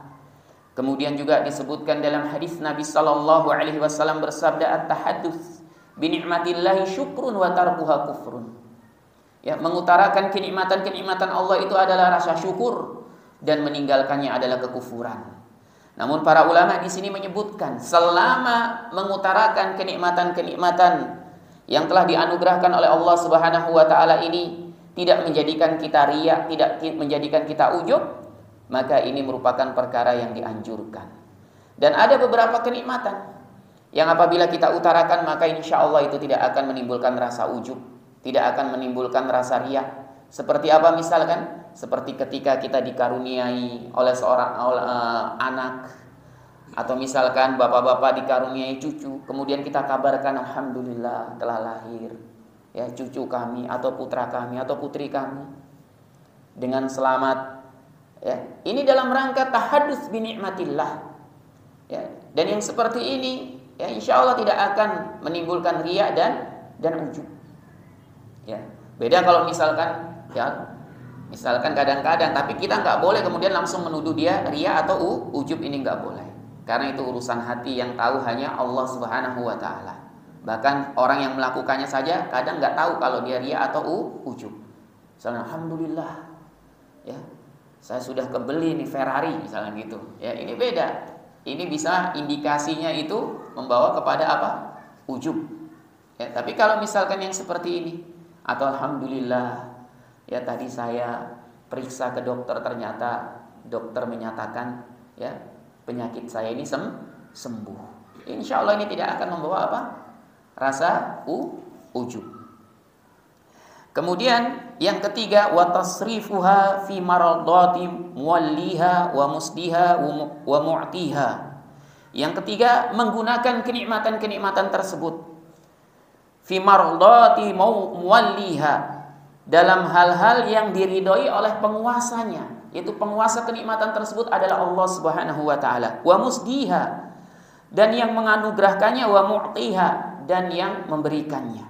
Kemudian juga disebutkan dalam hadis Nabi sallallahu alaihi wasallam bersabda, at-tahadduts bi ni'matillahi syukrun wa tarkuha kufrun. Ya, mengutarakan kenikmatan-kenikmatan Allah itu adalah rasa syukur dan meninggalkannya adalah kekufuran. Namun para ulama di sini menyebutkan selama mengutarakan kenikmatan-kenikmatan yang telah dianugerahkan oleh Allah Subhanahu wa taala ini tidak menjadikan kita riya, tidak menjadikan kita ujub, maka ini merupakan perkara yang dianjurkan. Dan ada beberapa kenikmatan yang apabila kita utarakan maka insya Allah itu tidak akan menimbulkan rasa ujub, tidak akan menimbulkan rasa riya. Seperti apa misalkan? Seperti ketika kita dikaruniai oleh seorang anak, atau misalkan bapak-bapak dikaruniai cucu, kemudian kita kabarkan alhamdulillah telah lahir, ya, cucu kami atau putra kami atau putri kami dengan selamat, Ya, ini dalam rangka tahadduts bi nikmatillah. Ya, dan yang seperti ini ya insya Allah tidak akan menimbulkan riya dan ujub. Ya, beda kalau misalkan kadang-kadang, tapi kita nggak boleh kemudian langsung menuduh dia riya atau ujub, ini nggak boleh. Karena itu urusan hati yang tahu hanya Allah Subhanahu wa taala. Bahkan orang yang melakukannya saja kadang nggak tahu kalau dia riya atau ujub. Misalnya alhamdulillah ya, saya sudah kebeli nih Ferrari misalnya gitu. Ya, ini beda. Ini bisa indikasinya itu membawa kepada apa? Ujub. Ya, tapi kalau misalkan yang seperti ini atau alhamdulillah ya tadi saya periksa ke dokter, ternyata dokter menyatakan ya penyakit saya ini sembuh. Insya Allah ini tidak akan membawa apa? Rasa ujub. Kemudian yang ketiga, wa tasrifuha fi maradati muwalliha wa musdiha wa mu'tiha. Yang ketiga, menggunakan kenikmatan-kenikmatan tersebut fi maradati muwalliha, dalam hal-hal yang diridhoi oleh penguasanya. Yaitu penguasa kenikmatan tersebut adalah Allah Subhanahu wa taala. Wa musdiha, dan yang menganugerahkannya, wa mu'tiha, dan yang memberikannya.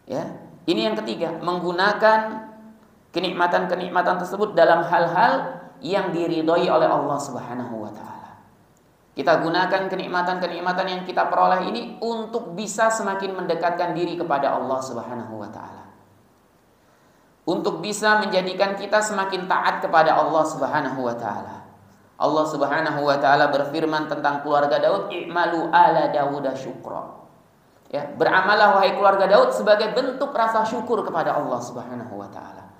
Ya. Ini yang ketiga, menggunakan kenikmatan-kenikmatan tersebut dalam hal-hal yang diridhoi oleh Allah Subhanahu wa taala. Kita gunakan kenikmatan-kenikmatan yang kita peroleh ini untuk bisa semakin mendekatkan diri kepada Allah Subhanahu wa taala. Untuk bisa menjadikan kita semakin taat kepada Allah Subhanahu wa taala. Allah Subhanahu wa taala berfirman tentang keluarga Daud, "I'malu ala Dawud syukra." Ya, beramalah wahai keluarga Daud sebagai bentuk rasa syukur kepada Allah Subhanahu wa taala.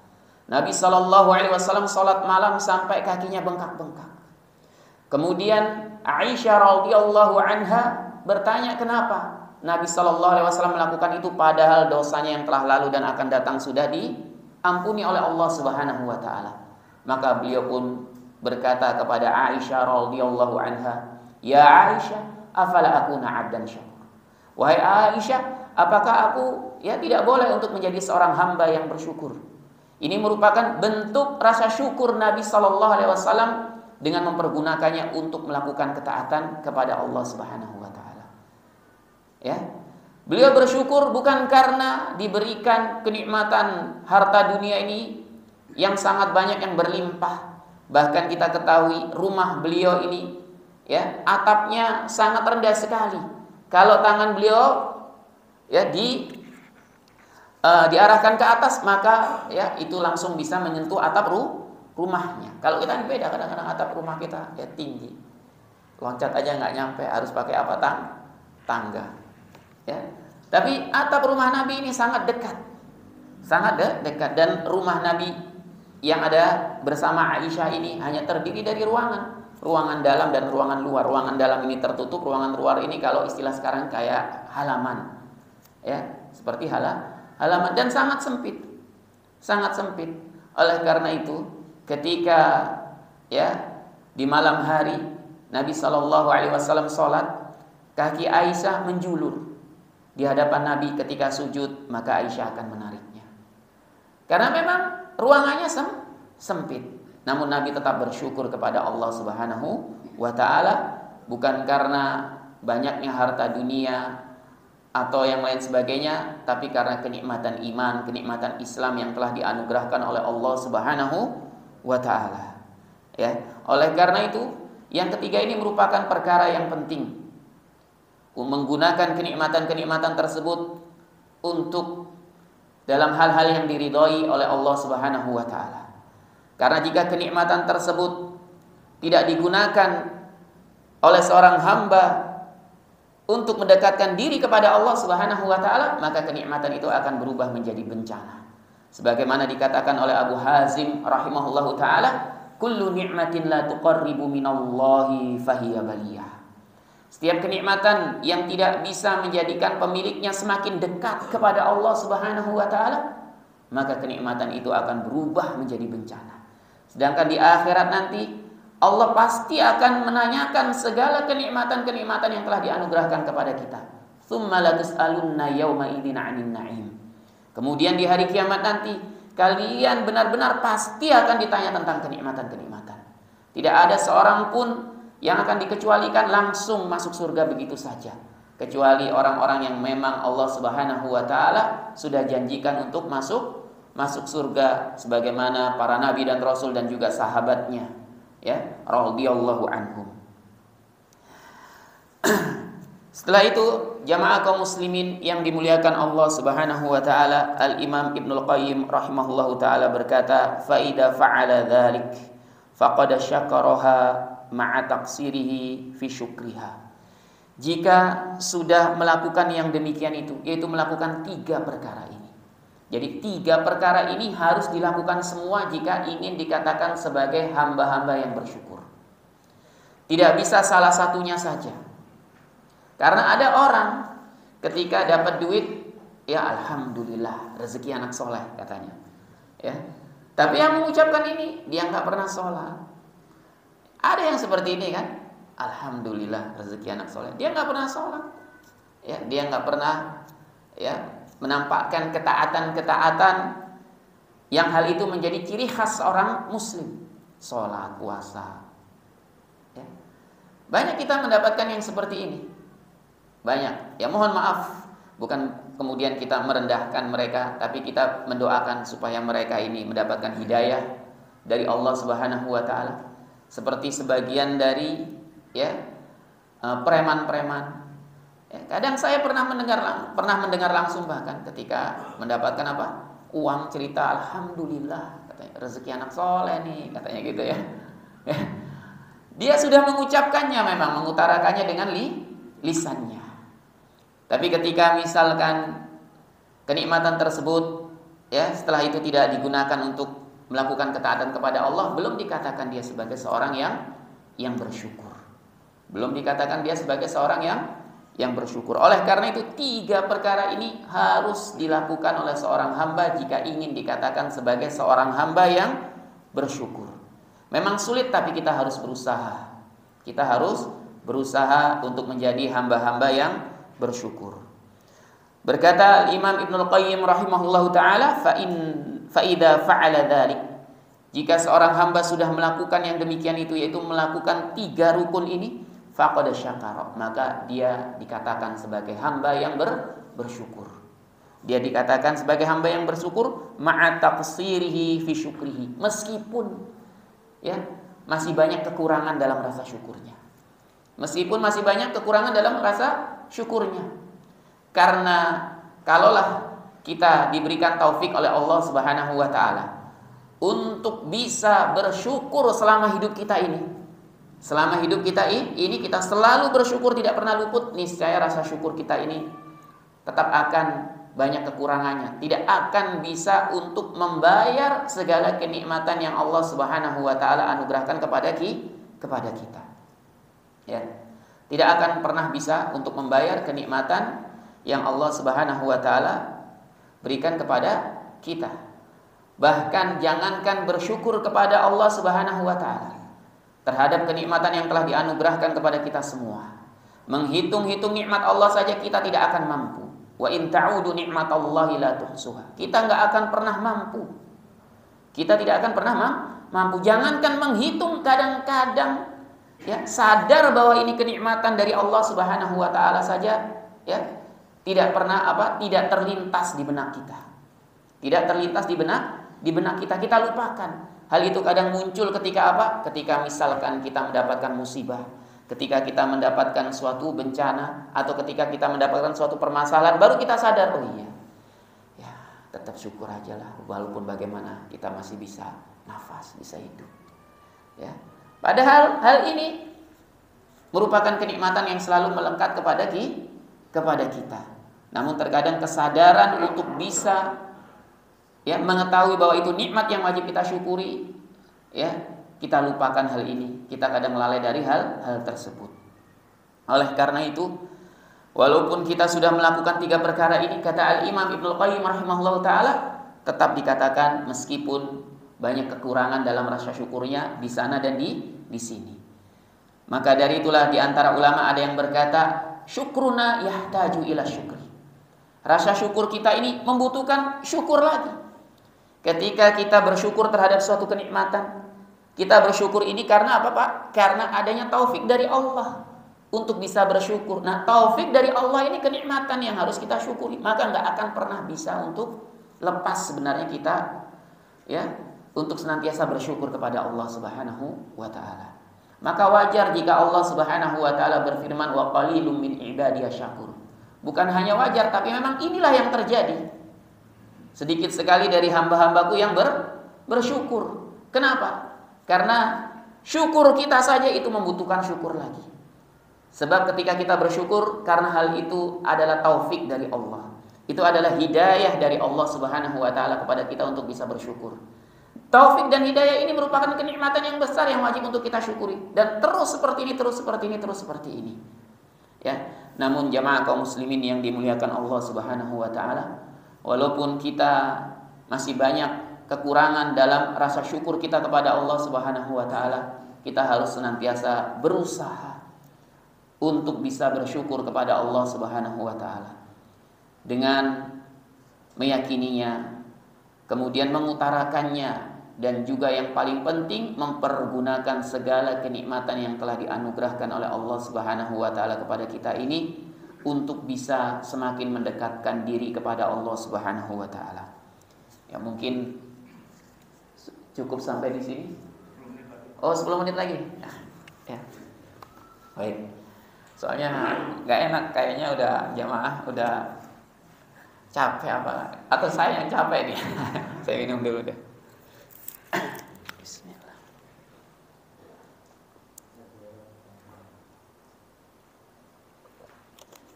Nabi sallallahu alaihi wasallam salat malam sampai kakinya bengkak-bengkak. Kemudian Aisyah radhiyallahu anha bertanya kenapa Nabi sallallahu alaihi wasallam melakukan itu padahal dosanya yang telah lalu dan akan datang sudah diampuni oleh Allah Subhanahu wa taala. Maka beliau pun berkata kepada Aisyah radhiyallahu anha, "Ya Aisyah, afala akuna 'abdan syakur?" Wahai Aisyah, apakah aku tidak boleh untuk menjadi seorang hamba yang bersyukur? Ini merupakan bentuk rasa syukur Nabi sallallahu alaihi wasallam dengan mempergunakannya untuk melakukan ketaatan kepada Allah Subhanahu wa taala. Ya. Beliau bersyukur bukan karena diberikan kenikmatan harta dunia ini yang sangat banyak, yang berlimpah. Bahkan kita ketahui rumah beliau ini atapnya sangat rendah sekali. Kalau tangan beliau diarahkan ke atas, maka itu langsung bisa menyentuh atap rumahnya. Kalau kita beda, kadang-kadang atap rumah kita tinggi, loncat aja nggak nyampe, harus pakai apa? Tangga. Ya. Tapi atap rumah Nabi ini sangat dekat, dekat. Dan rumah Nabi yang ada bersama Aisyah ini hanya terdiri dari ruangan dalam dan ruangan luar. Ruangan dalam ini tertutup, ruangan luar ini kalau istilah sekarang kayak halaman. Ya, seperti halaman dan sangat sempit. Oleh karena itu, ketika di malam hari Nabi sallallahu alaihi wasallam salat, kaki Aisyah menjulur di hadapan Nabi ketika sujud, maka Aisyah akan menariknya. Karena memang ruangannya sempit. Namun Nabi tetap bersyukur kepada Allah Subhanahu wa taala, bukan karena banyaknya harta dunia atau yang lain sebagainya, tapi karena kenikmatan iman, kenikmatan Islam yang telah dianugerahkan oleh Allah Subhanahu wa taala. Ya, oleh karena itu, yang ketiga ini merupakan perkara yang penting. Menggunakan kenikmatan-kenikmatan tersebut untuk dalam hal-hal yang diridhoi oleh Allah Subhanahu wa taala. Karena jika kenikmatan tersebut tidak digunakan oleh seorang hamba untuk mendekatkan diri kepada Allah Subhanahu wa taala, maka kenikmatan itu akan berubah menjadi bencana. Sebagaimana dikatakan oleh Abu Hazim rahimahullahu taala, kullu ni'matin la tuqarribu minallahi fahiya baliyah. Setiap kenikmatan yang tidak bisa menjadikan pemiliknya semakin dekat kepada Allah Subhanahu wa taala, maka kenikmatan itu akan berubah menjadi bencana. Sedangkan di akhirat nanti Allah pasti akan menanyakan segala kenikmatan-kenikmatan yang telah dianugerahkan kepada kita. Tsumma latus'alunna yauma idzin 'anil na'im. Kemudian di hari kiamat nanti kalian benar-benar pasti akan ditanya tentang kenikmatan-kenikmatan. Tidak ada seorang pun yang akan dikecualikan langsung masuk surga begitu saja, kecuali orang-orang yang memang Allah Subhanahu wa taala sudah janjikan untuk masuk surga sebagaimana para nabi dan rasul dan juga sahabatnya, ya, radhiyallahu anhum. Setelah itu, jamaah kaum muslimin yang dimuliakan Allah Subhanahu wa taala, Al-Imam Ibnul Qayyim rahimahullahu taala berkata, "Fa idza fa'ala dzalik faqad syakaraha ma'a taqsirihi fi syukriha." Jika sudah melakukan yang demikian itu, yaitu melakukan 3 perkara ini. Jadi 3 perkara ini harus dilakukan semua jika ingin dikatakan sebagai hamba-hamba yang bersyukur. Tidak bisa salah satunya saja. Karena ada orang ketika dapat duit, ya alhamdulillah rezeki anak soleh katanya, ya. Tapi yang mengucapkan ini dia nggak pernah sholat. Ada yang seperti ini kan, alhamdulillah rezeki anak soleh, dia nggak pernah sholat, ya, dia nggak pernah, ya, menampakkan ketaatan-ketaatan yang hal itu menjadi ciri khas orang muslim, sholat, puasa, ya. Banyak kita mendapatkan yang seperti ini. Banyak. Ya mohon maaf, bukan kemudian kita merendahkan mereka, tapi kita mendoakan supaya mereka ini mendapatkan hidayah dari Allah Subhanahu wa taala. Seperti sebagian dari, ya, preman-preman. Ya, kadang saya pernah mendengar langsung bahkan ketika mendapatkan apa? Uang, cerita alhamdulillah katanya rezeki anak soleh nih katanya gitu ya. Dia sudah mengucapkannya, memang mengutarakannya dengan lisannya. Tapi ketika misalkan kenikmatan tersebut, ya, setelah itu tidak digunakan untuk melakukan ketaatan kepada Allah, belum dikatakan dia sebagai seorang yang bersyukur. Belum dikatakan dia sebagai seorang yang bersyukur. Oleh karena itu 3 perkara ini harus dilakukan oleh seorang hamba jika ingin dikatakan sebagai seorang hamba yang bersyukur. Memang sulit, tapi kita harus berusaha. Kita harus berusaha untuk menjadi hamba-hamba yang bersyukur. Berkata Imam Ibnul Qayyim rahimahullahu taala, fa idza fa'ala dzalik, jika seorang hamba sudah melakukan yang demikian itu, yaitu melakukan 3 rukun ini, faqad syakara, maka dia dikatakan sebagai hamba yang bersyukur. Dia dikatakan sebagai hamba yang bersyukur ma'a taqsirihi fi syukrihi, meskipun, ya, masih banyak kekurangan dalam rasa syukurnya. Meskipun masih banyak kekurangan dalam rasa syukurnya. Karena kalaulah kita diberikan taufik oleh Allah Subhanahu wa taala untuk bisa bersyukur selama hidup kita ini. Selama hidup kita ini kita selalu bersyukur, tidak pernah luput, niscaya rasa syukur kita ini tetap akan banyak kekurangannya, tidak akan bisa untuk membayar segala kenikmatan yang Allah Subhanahu wa taala anugerahkan kepada kita. Ya. Tidak akan pernah bisa untuk membayar kenikmatan yang Allah Subhanahu wa taala berikan kepada kita. Bahkan jangankan bersyukur kepada Allah Subhanahu wa taala terhadap kenikmatan yang telah dianugerahkan kepada kita semua. Menghitung-hitung nikmat Allah saja kita tidak akan mampu. Wa in ta'udu nikmatallahi la tuhsuha. Kita enggak akan pernah mampu. Kita tidak akan pernah mampu. Jangankan menghitung, kadang-kadang, ya, sadar bahwa ini kenikmatan dari Allah Subhanahu wa taala saja, ya, tidak pernah tidak terlintas di benak kita. Tidak terlintas di benak kita, kita lupakan. Hal itu kadang muncul ketika Ketika misalkan kita mendapatkan musibah, ketika kita mendapatkan suatu bencana, atau ketika kita mendapatkan suatu permasalahan, baru kita sadar, oh iya, ya, tetap syukur aja lah, walaupun bagaimana kita masih bisa nafas, bisa hidup, ya. Padahal hal ini merupakan kenikmatan yang selalu melekat kepada kita. Namun terkadang kesadaran untuk bisa, ya, mengetahui bahwa itu nikmat yang wajib kita syukuri, ya, kita lupakan hal ini. Kita kadang lalai dari hal tersebut. Oleh karena itu, walaupun kita sudah melakukan 3 perkara ini, kata Al-Imam Ibnul Qayyim rahimahullahu taala, tetap dikatakan meskipun banyak kekurangan dalam rasa syukurnya di sana dan di sini. Maka dari itulah di antara ulama ada yang berkata, syukruna yahtaju ila syukri. Rasa syukur kita ini membutuhkan syukur lagi. Ketika kita bersyukur terhadap suatu kenikmatan, kita bersyukur ini karena apa, Pak? Karena adanya taufik dari Allah untuk bisa bersyukur. Nah, taufik dari Allah ini kenikmatan yang harus kita syukuri. Maka nggak akan pernah bisa untuk lepas sebenarnya kita, ya, untuk senantiasa bersyukur kepada Allah Subhanahu wa taala. Maka wajar jika Allah Subhanahu wa taala berfirman, wa qalilum min ibadiyasy syakur. Bukan hanya wajar, tapi memang inilah yang terjadi. Sedikit sekali dari hamba-hambaku yang bersyukur. Kenapa? Karena syukur kita saja itu membutuhkan syukur lagi. Sebab ketika kita bersyukur, karena hal itu adalah taufik dari Allah. Itu adalah hidayah dari Allah Subhanahu wa taala kepada kita untuk bisa bersyukur. Taufik dan hidayah ini merupakan kenikmatan yang besar yang wajib untuk kita syukuri, dan terus seperti ini, terus seperti ini, terus seperti ini. Ya, namun jamaah kaum muslimin yang dimuliakan Allah Subhanahu wa taala, walaupun kita masih banyak kekurangan dalam rasa syukur kita kepada Allah Subhanahu wa taala, kita harus senantiasa berusaha untuk bisa bersyukur kepada Allah Subhanahu wa taala dengan meyakininya, kemudian mengutarakannya, dan juga yang paling penting mempergunakan segala kenikmatan yang telah dianugerahkan oleh Allah Subhanahu wa taala kepada kita ini untuk bisa semakin mendekatkan diri kepada Allah Subhanahu wa taala. Ya, mungkin cukup sampai di sini. Oh, 10 menit lagi. Nah, ya. Baik. Soalnya nggak enak kayaknya, udah jamaah udah capek apa, atau saya yang capek nih. Saya minum dulu deh. Bismillah.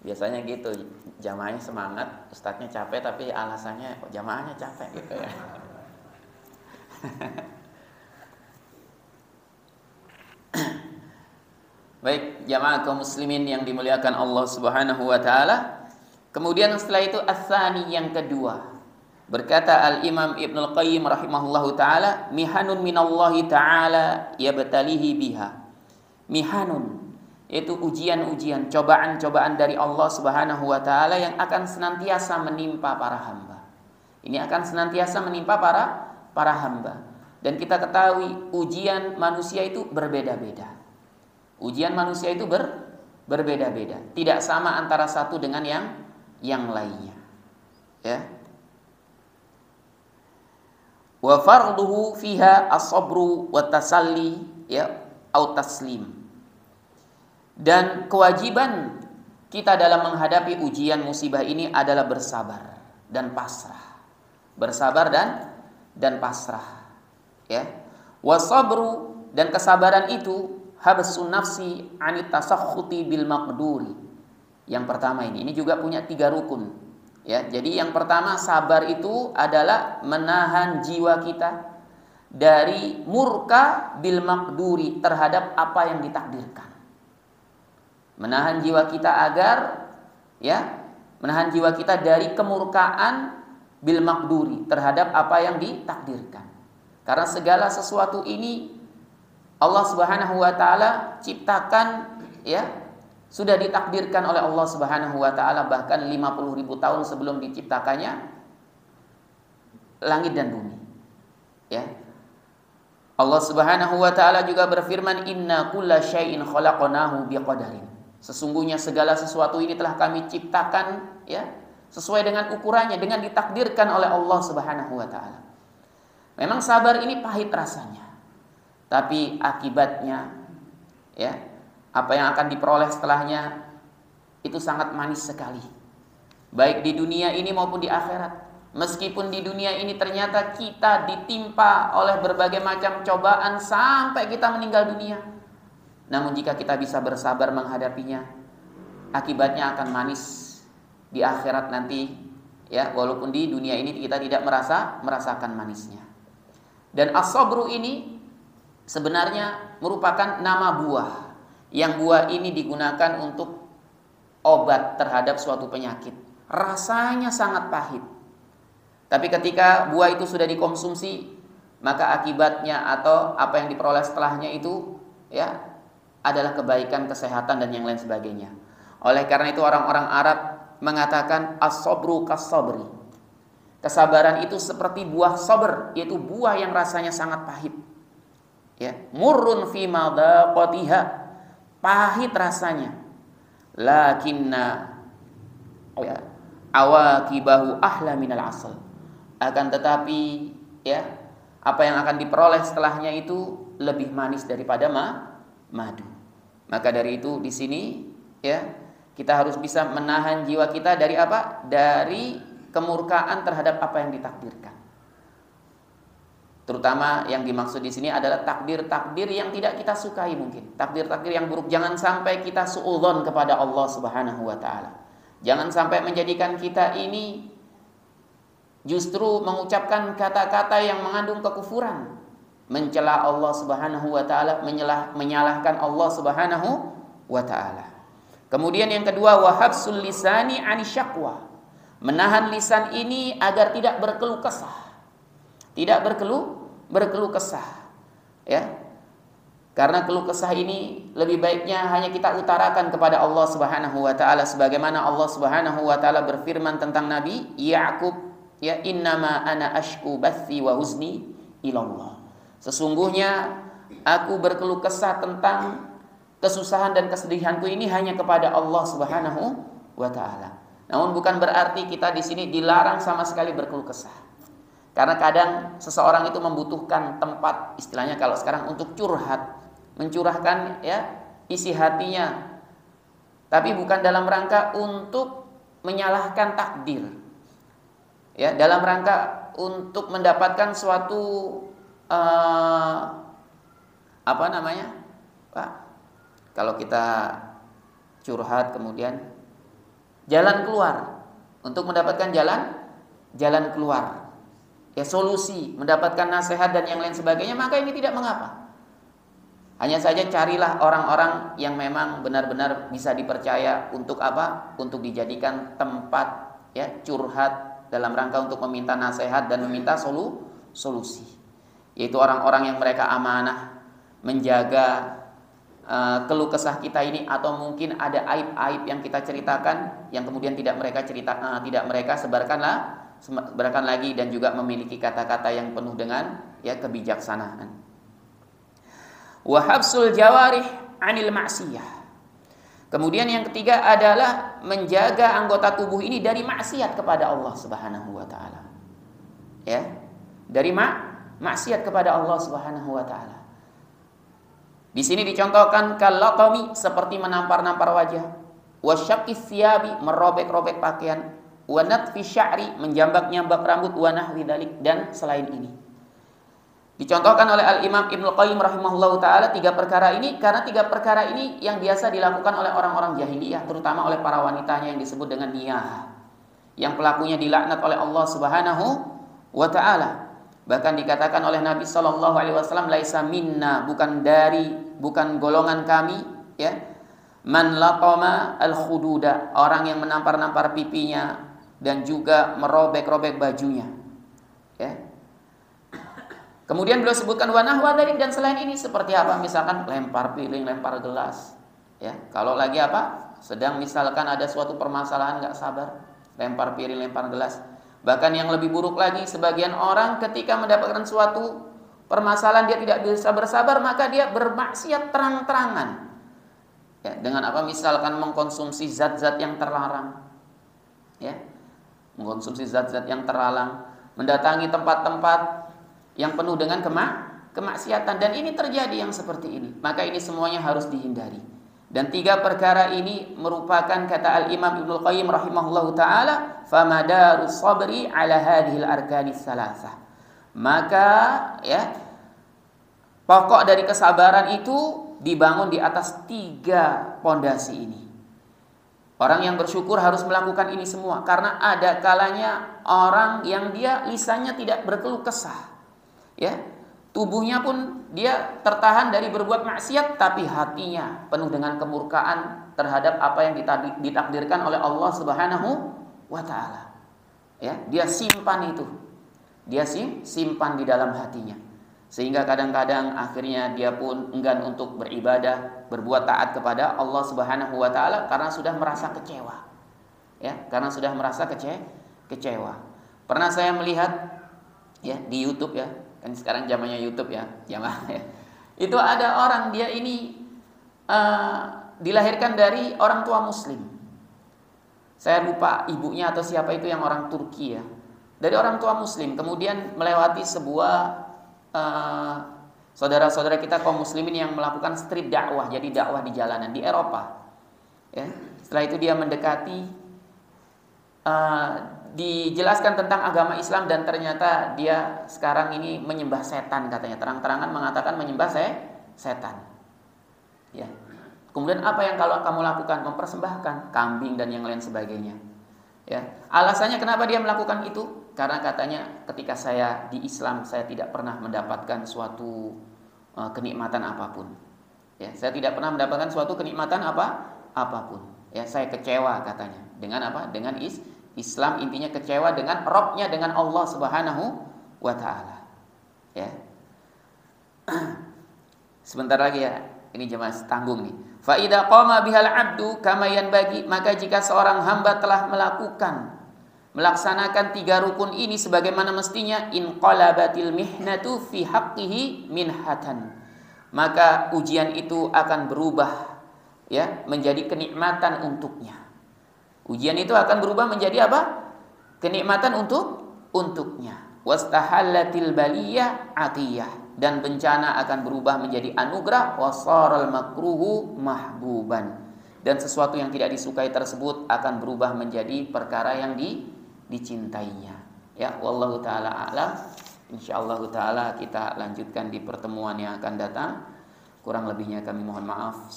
Biasanya gitu, jamaahnya semangat, ustadznya capek, tapi alasannya kok jamaahnya capek gitu ya. Baik, jamaah kaum muslimin yang dimuliakan Allah Subhanahu wa taala. Kemudian setelah itu as-tsani, yang kedua. Berkata Al-Imam Ibnul Qayyim rahimahullahu taala, mihanun minallahi taala yabtalihi biha. Mihanun, yaitu ujian-ujian, cobaan-cobaan dari Allah Subhanahu wa taala yang akan senantiasa menimpa para hamba. Ini akan senantiasa menimpa para hamba. Dan kita ketahui ujian manusia itu berbeda-beda. Ujian manusia itu berbeda-beda. Tidak sama antara satu dengan yang lainnya. Ya. Wa farduhu fiha as-sabru wa tasalli, ya, au taslim. Dan kewajiban kita dalam menghadapi ujian musibah ini adalah bersabar dan pasrah. Bersabar dan pasrah. Ya. Wa sabru, dan kesabaran itu habsun nafsi anit tasakhuti bil maqduri. Yang pertama ini juga punya 3 rukun. Ya, jadi yang pertama, sabar itu adalah menahan jiwa kita dari murka bil maqduri, terhadap apa yang ditakdirkan. Menahan jiwa kita agar, ya, menahan jiwa kita dari kemurkaan bil maqduri, terhadap apa yang ditakdirkan. Karena segala sesuatu ini Allah Subhanahu wa taala ciptakan, ya, sudah ditakdirkan oleh Allah Subhanahu wa taala bahkan 50.000 tahun sebelum diciptakannya langit dan bumi. Ya. Allah Subhanahu wa taala juga berfirman, inna kulla syai'in khalaqnahu biqadarin. Sesungguhnya segala sesuatu ini telah kami ciptakan, ya, sesuai dengan ukurannya, dengan ditakdirkan oleh Allah Subhanahu wa taala. Memang sabar ini pahit rasanya, tapi akibatnya, ya, apa yang akan diperoleh setelahnya itu sangat manis sekali. Baik di dunia ini maupun di akhirat. Meskipun di dunia ini ternyata kita ditimpa oleh berbagai macam cobaan sampai kita meninggal dunia, namun jika kita bisa bersabar menghadapinya, akibatnya akan manis di akhirat nanti, ya, walaupun di dunia ini kita tidak merasakan manisnya. Dan as-sabru ini sebenarnya merupakan nama buah, yang buah ini digunakan untuk obat terhadap suatu penyakit. Rasanya sangat pahit, tapi ketika buah itu sudah dikonsumsi, maka akibatnya atau apa yang diperoleh setelahnya itu, ya, adalah kebaikan, kesehatan, dan yang lain sebagainya. Oleh karena itu orang-orang Arab mengatakan as-sabru kas-sabri. Kesabaran itu seperti buah sabar, yaitu buah yang rasanya sangat pahit. Ya, murrun fi madaqatiha, pahit rasanya. Lakinna ya, awaqibahu ahla minal asal. Akan tetapi ya, apa yang akan diperoleh setelahnya itu lebih manis daripada madu. Maka dari itu di sini ya, kita harus bisa menahan jiwa kita dari apa? Dari kemurkaan terhadap apa yang ditakdirkan. Terutama yang dimaksud di sini adalah takdir-takdir yang tidak kita sukai mungkin. Takdir-takdir yang buruk. Jangan sampai kita suudzon kepada Allah Subhanahu wa taala. Jangan sampai menjadikan kita ini justru mengucapkan kata-kata yang mengandung kekufuran, mencela Allah Subhanahu wa taala, menyalahkan Allah Subhanahu wa taala. Kemudian yang kedua, wahabsul lisani anisyaqwa. Menahan lisan ini agar tidak berkeluh kesah. Tidak berkeluh kesah. Ya. Karena keluh kesah ini lebih baiknya hanya kita utarakan kepada Allah Subhanahu wa taala, sebagaimana Allah Subhanahu wa taala berfirman tentang Nabi Ya'qub, ya, innama ana ashku bathi wa huzni ilallah. Sesungguhnya aku berkeluh kesah tentang kesusahan dan kesedihanku ini hanya kepada Allah Subhanahu wa taala. Namun bukan berarti kita di sini dilarang sama sekali berkeluh kesah. Karena kadang seseorang itu membutuhkan tempat, istilahnya kalau sekarang, untuk curhat, mencurahkan ya isi hatinya. Tapi bukan dalam rangka untuk menyalahkan takdir. Ya, dalam rangka untuk mendapatkan suatu apa namanya? Pak, kalau kita curhat kemudian jalan keluar, untuk mendapatkan jalan keluar, ya, solusi, mendapatkan nasihat dan yang lain sebagainya, maka ini tidak mengapa. Hanya saja carilah orang-orang yang memang benar-benar bisa dipercaya untuk apa? Untuk dijadikan tempat ya curhat dalam rangka untuk meminta nasihat dan meminta solusi. Yaitu orang-orang yang mereka amanah menjaga keluh kesah kita ini, atau mungkin ada aib-aib yang kita ceritakan yang kemudian tidak mereka sebarkan lagi, dan juga memiliki kata-kata yang penuh dengan ya kebijaksanaan. Wa habsul jawarih anil maksiyah. Kemudian yang ketiga adalah menjaga anggota tubuh ini dari maksiat kepada Allah Subhanahu wa taala. Ya, dari maksiat kepada Allah Subhanahu wa taala. Di sini dicontohkan kalaqami, seperti menampar-nampar wajah, wasyaqqis thiyabi, merobek-robek pakaian, wa natfi sya'ri, menjambak-nyambak rambut, wa nahwi dzalik, dan selain ini. Dicontohkan oleh Al-Imam Ibnu Qayyim rahimahullahu taala tiga perkara ini, karena tiga perkara ini yang biasa dilakukan oleh orang-orang jahiliyah, terutama oleh para wanitanya yang disebut dengan niyah, yang pelakunya dilaknat oleh Allah Subhanahu wa taala. Bahkan dikatakan oleh Nabi sallallahu alaihi wasallam, laisa minna, bukan golongan kami, ya, man latama al-khududa, orang yang menampar-nampar pipinya dan juga merobek-robek bajunya. Ya. Kemudian beliau sebutkan wanah wadalik, dan selain ini seperti apa? Misalkan lempar piring, lempar gelas. Ya, kalau lagi apa? Sedang misalkan ada suatu permasalahan, nggak sabar, lempar piring, lempar gelas. Bahkan yang lebih buruk lagi, sebagian orang ketika mendapatkan suatu permasalahan dia tidak bisa bersabar, maka dia bermaksiat terang-terangan. Ya, dengan apa? Misalkan mengkonsumsi zat-zat yang terlarang. Ya, mengkonsumsi zat-zat yang terlarang, mendatangi tempat-tempat yang penuh dengan kemaksiatan, dan ini terjadi yang seperti ini. Maka ini semuanya harus dihindari. Dan tiga perkara ini merupakan, kata Al-Imam Ibnu Qayyim rahimahullahu taala, famadarus sabri ala hadhil arkanis salasah. Maka ya, pokok dari kesabaran itu dibangun di atas tiga pondasi ini. Orang yang bersyukur harus melakukan ini semua, karena ada kalanya orang yang dia lisannya tidak berkeluh kesah. Ya, tubuhnya pun dia tertahan dari berbuat maksiat, tapi hatinya penuh dengan kemurkaan terhadap apa yang ditakdirkan oleh Allah Subhanahu wa taala. Ya, dia simpan itu. Dia simpan di dalam hatinya. Sehingga kadang-kadang akhirnya dia pun enggan untuk beribadah, berbuat taat kepada Allah Subhanahu wa taala karena sudah merasa kecewa. Ya, karena sudah merasa kecewa. Pernah saya melihat ya di YouTube ya, kan sekarang zamannya YouTube ya, jamaah ya. Itu ada orang dia ini dilahirkan dari orang tua muslim. Saya lupa ibunya atau siapa itu, yang orang Turki ya. Dari orang tua muslim kemudian melewati sebuah saudara-saudara kita kaum muslimin yang melakukan street dakwah, jadi dakwah di jalanan di Eropa. Ya, setelah itu dia mendekati, dijelaskan tentang agama Islam dan ternyata dia sekarang ini menyembah setan katanya, terang-terangan mengatakan menyembah setan. Ya. Kemudian apa yang kalau kamu lakukan? Mempersembahkan kambing dan yang lain sebagainya. Ya. Alasannya kenapa dia melakukan itu? Karena katanya ketika saya di Islam saya tidak pernah mendapatkan suatu kenikmatan apapun. Ya, saya tidak pernah mendapatkan suatu kenikmatan apapun. Ya, saya kecewa katanya. Dengan apa? Dengan Islam, intinya kecewa dengan Rabb-nya, dengan Allah Subhanahu wa taala. Ya. Sebentar lagi ya, ini jemaah tanggung nih. Fa idza qama bihal 'abdu kama yanbaghi, maka jika seorang hamba telah melaksanakan 3 rukun ini sebagaimana mestinya, inqalabatil mihnatu fi haqqihi minhatan, maka ujian itu akan berubah ya menjadi kenikmatan untuknya. Ujian itu akan berubah menjadi apa? Kenikmatan untuknya. Wastahallatil baliyah atiyah, dan bencana akan berubah menjadi anugerah. Wasaral makruhu mahbuban, dan sesuatu yang tidak disukai tersebut akan berubah menjadi perkara yang dicintainya. Ya, wallahu taala a'lam. Insyaallah taala kita lanjutkan di pertemuan yang akan datang. Kurang lebihnya kami mohon maaf.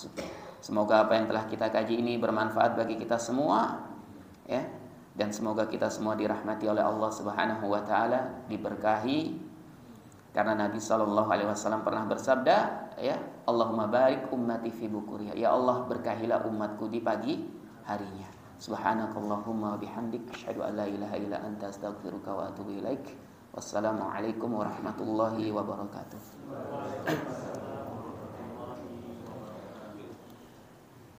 Semoga apa yang telah kita kaji ini bermanfaat bagi kita semua, ya, dan semoga kita semua dirahmati oleh Allah Subhanahu wa taala, diberkahi, karena Nabi sallallahu alaihi wasallam pernah bersabda, ya, Allahumma barik ummati fi bukuriha, ya Allah berkahilah umatku di pagi harinya. Subhanakallahumma wa bihamdik asyhadu an la ilaha illa anta astaghfiruka wa atubu ilaik. Wassalamualaikum warahmatullahi wabarakatuh.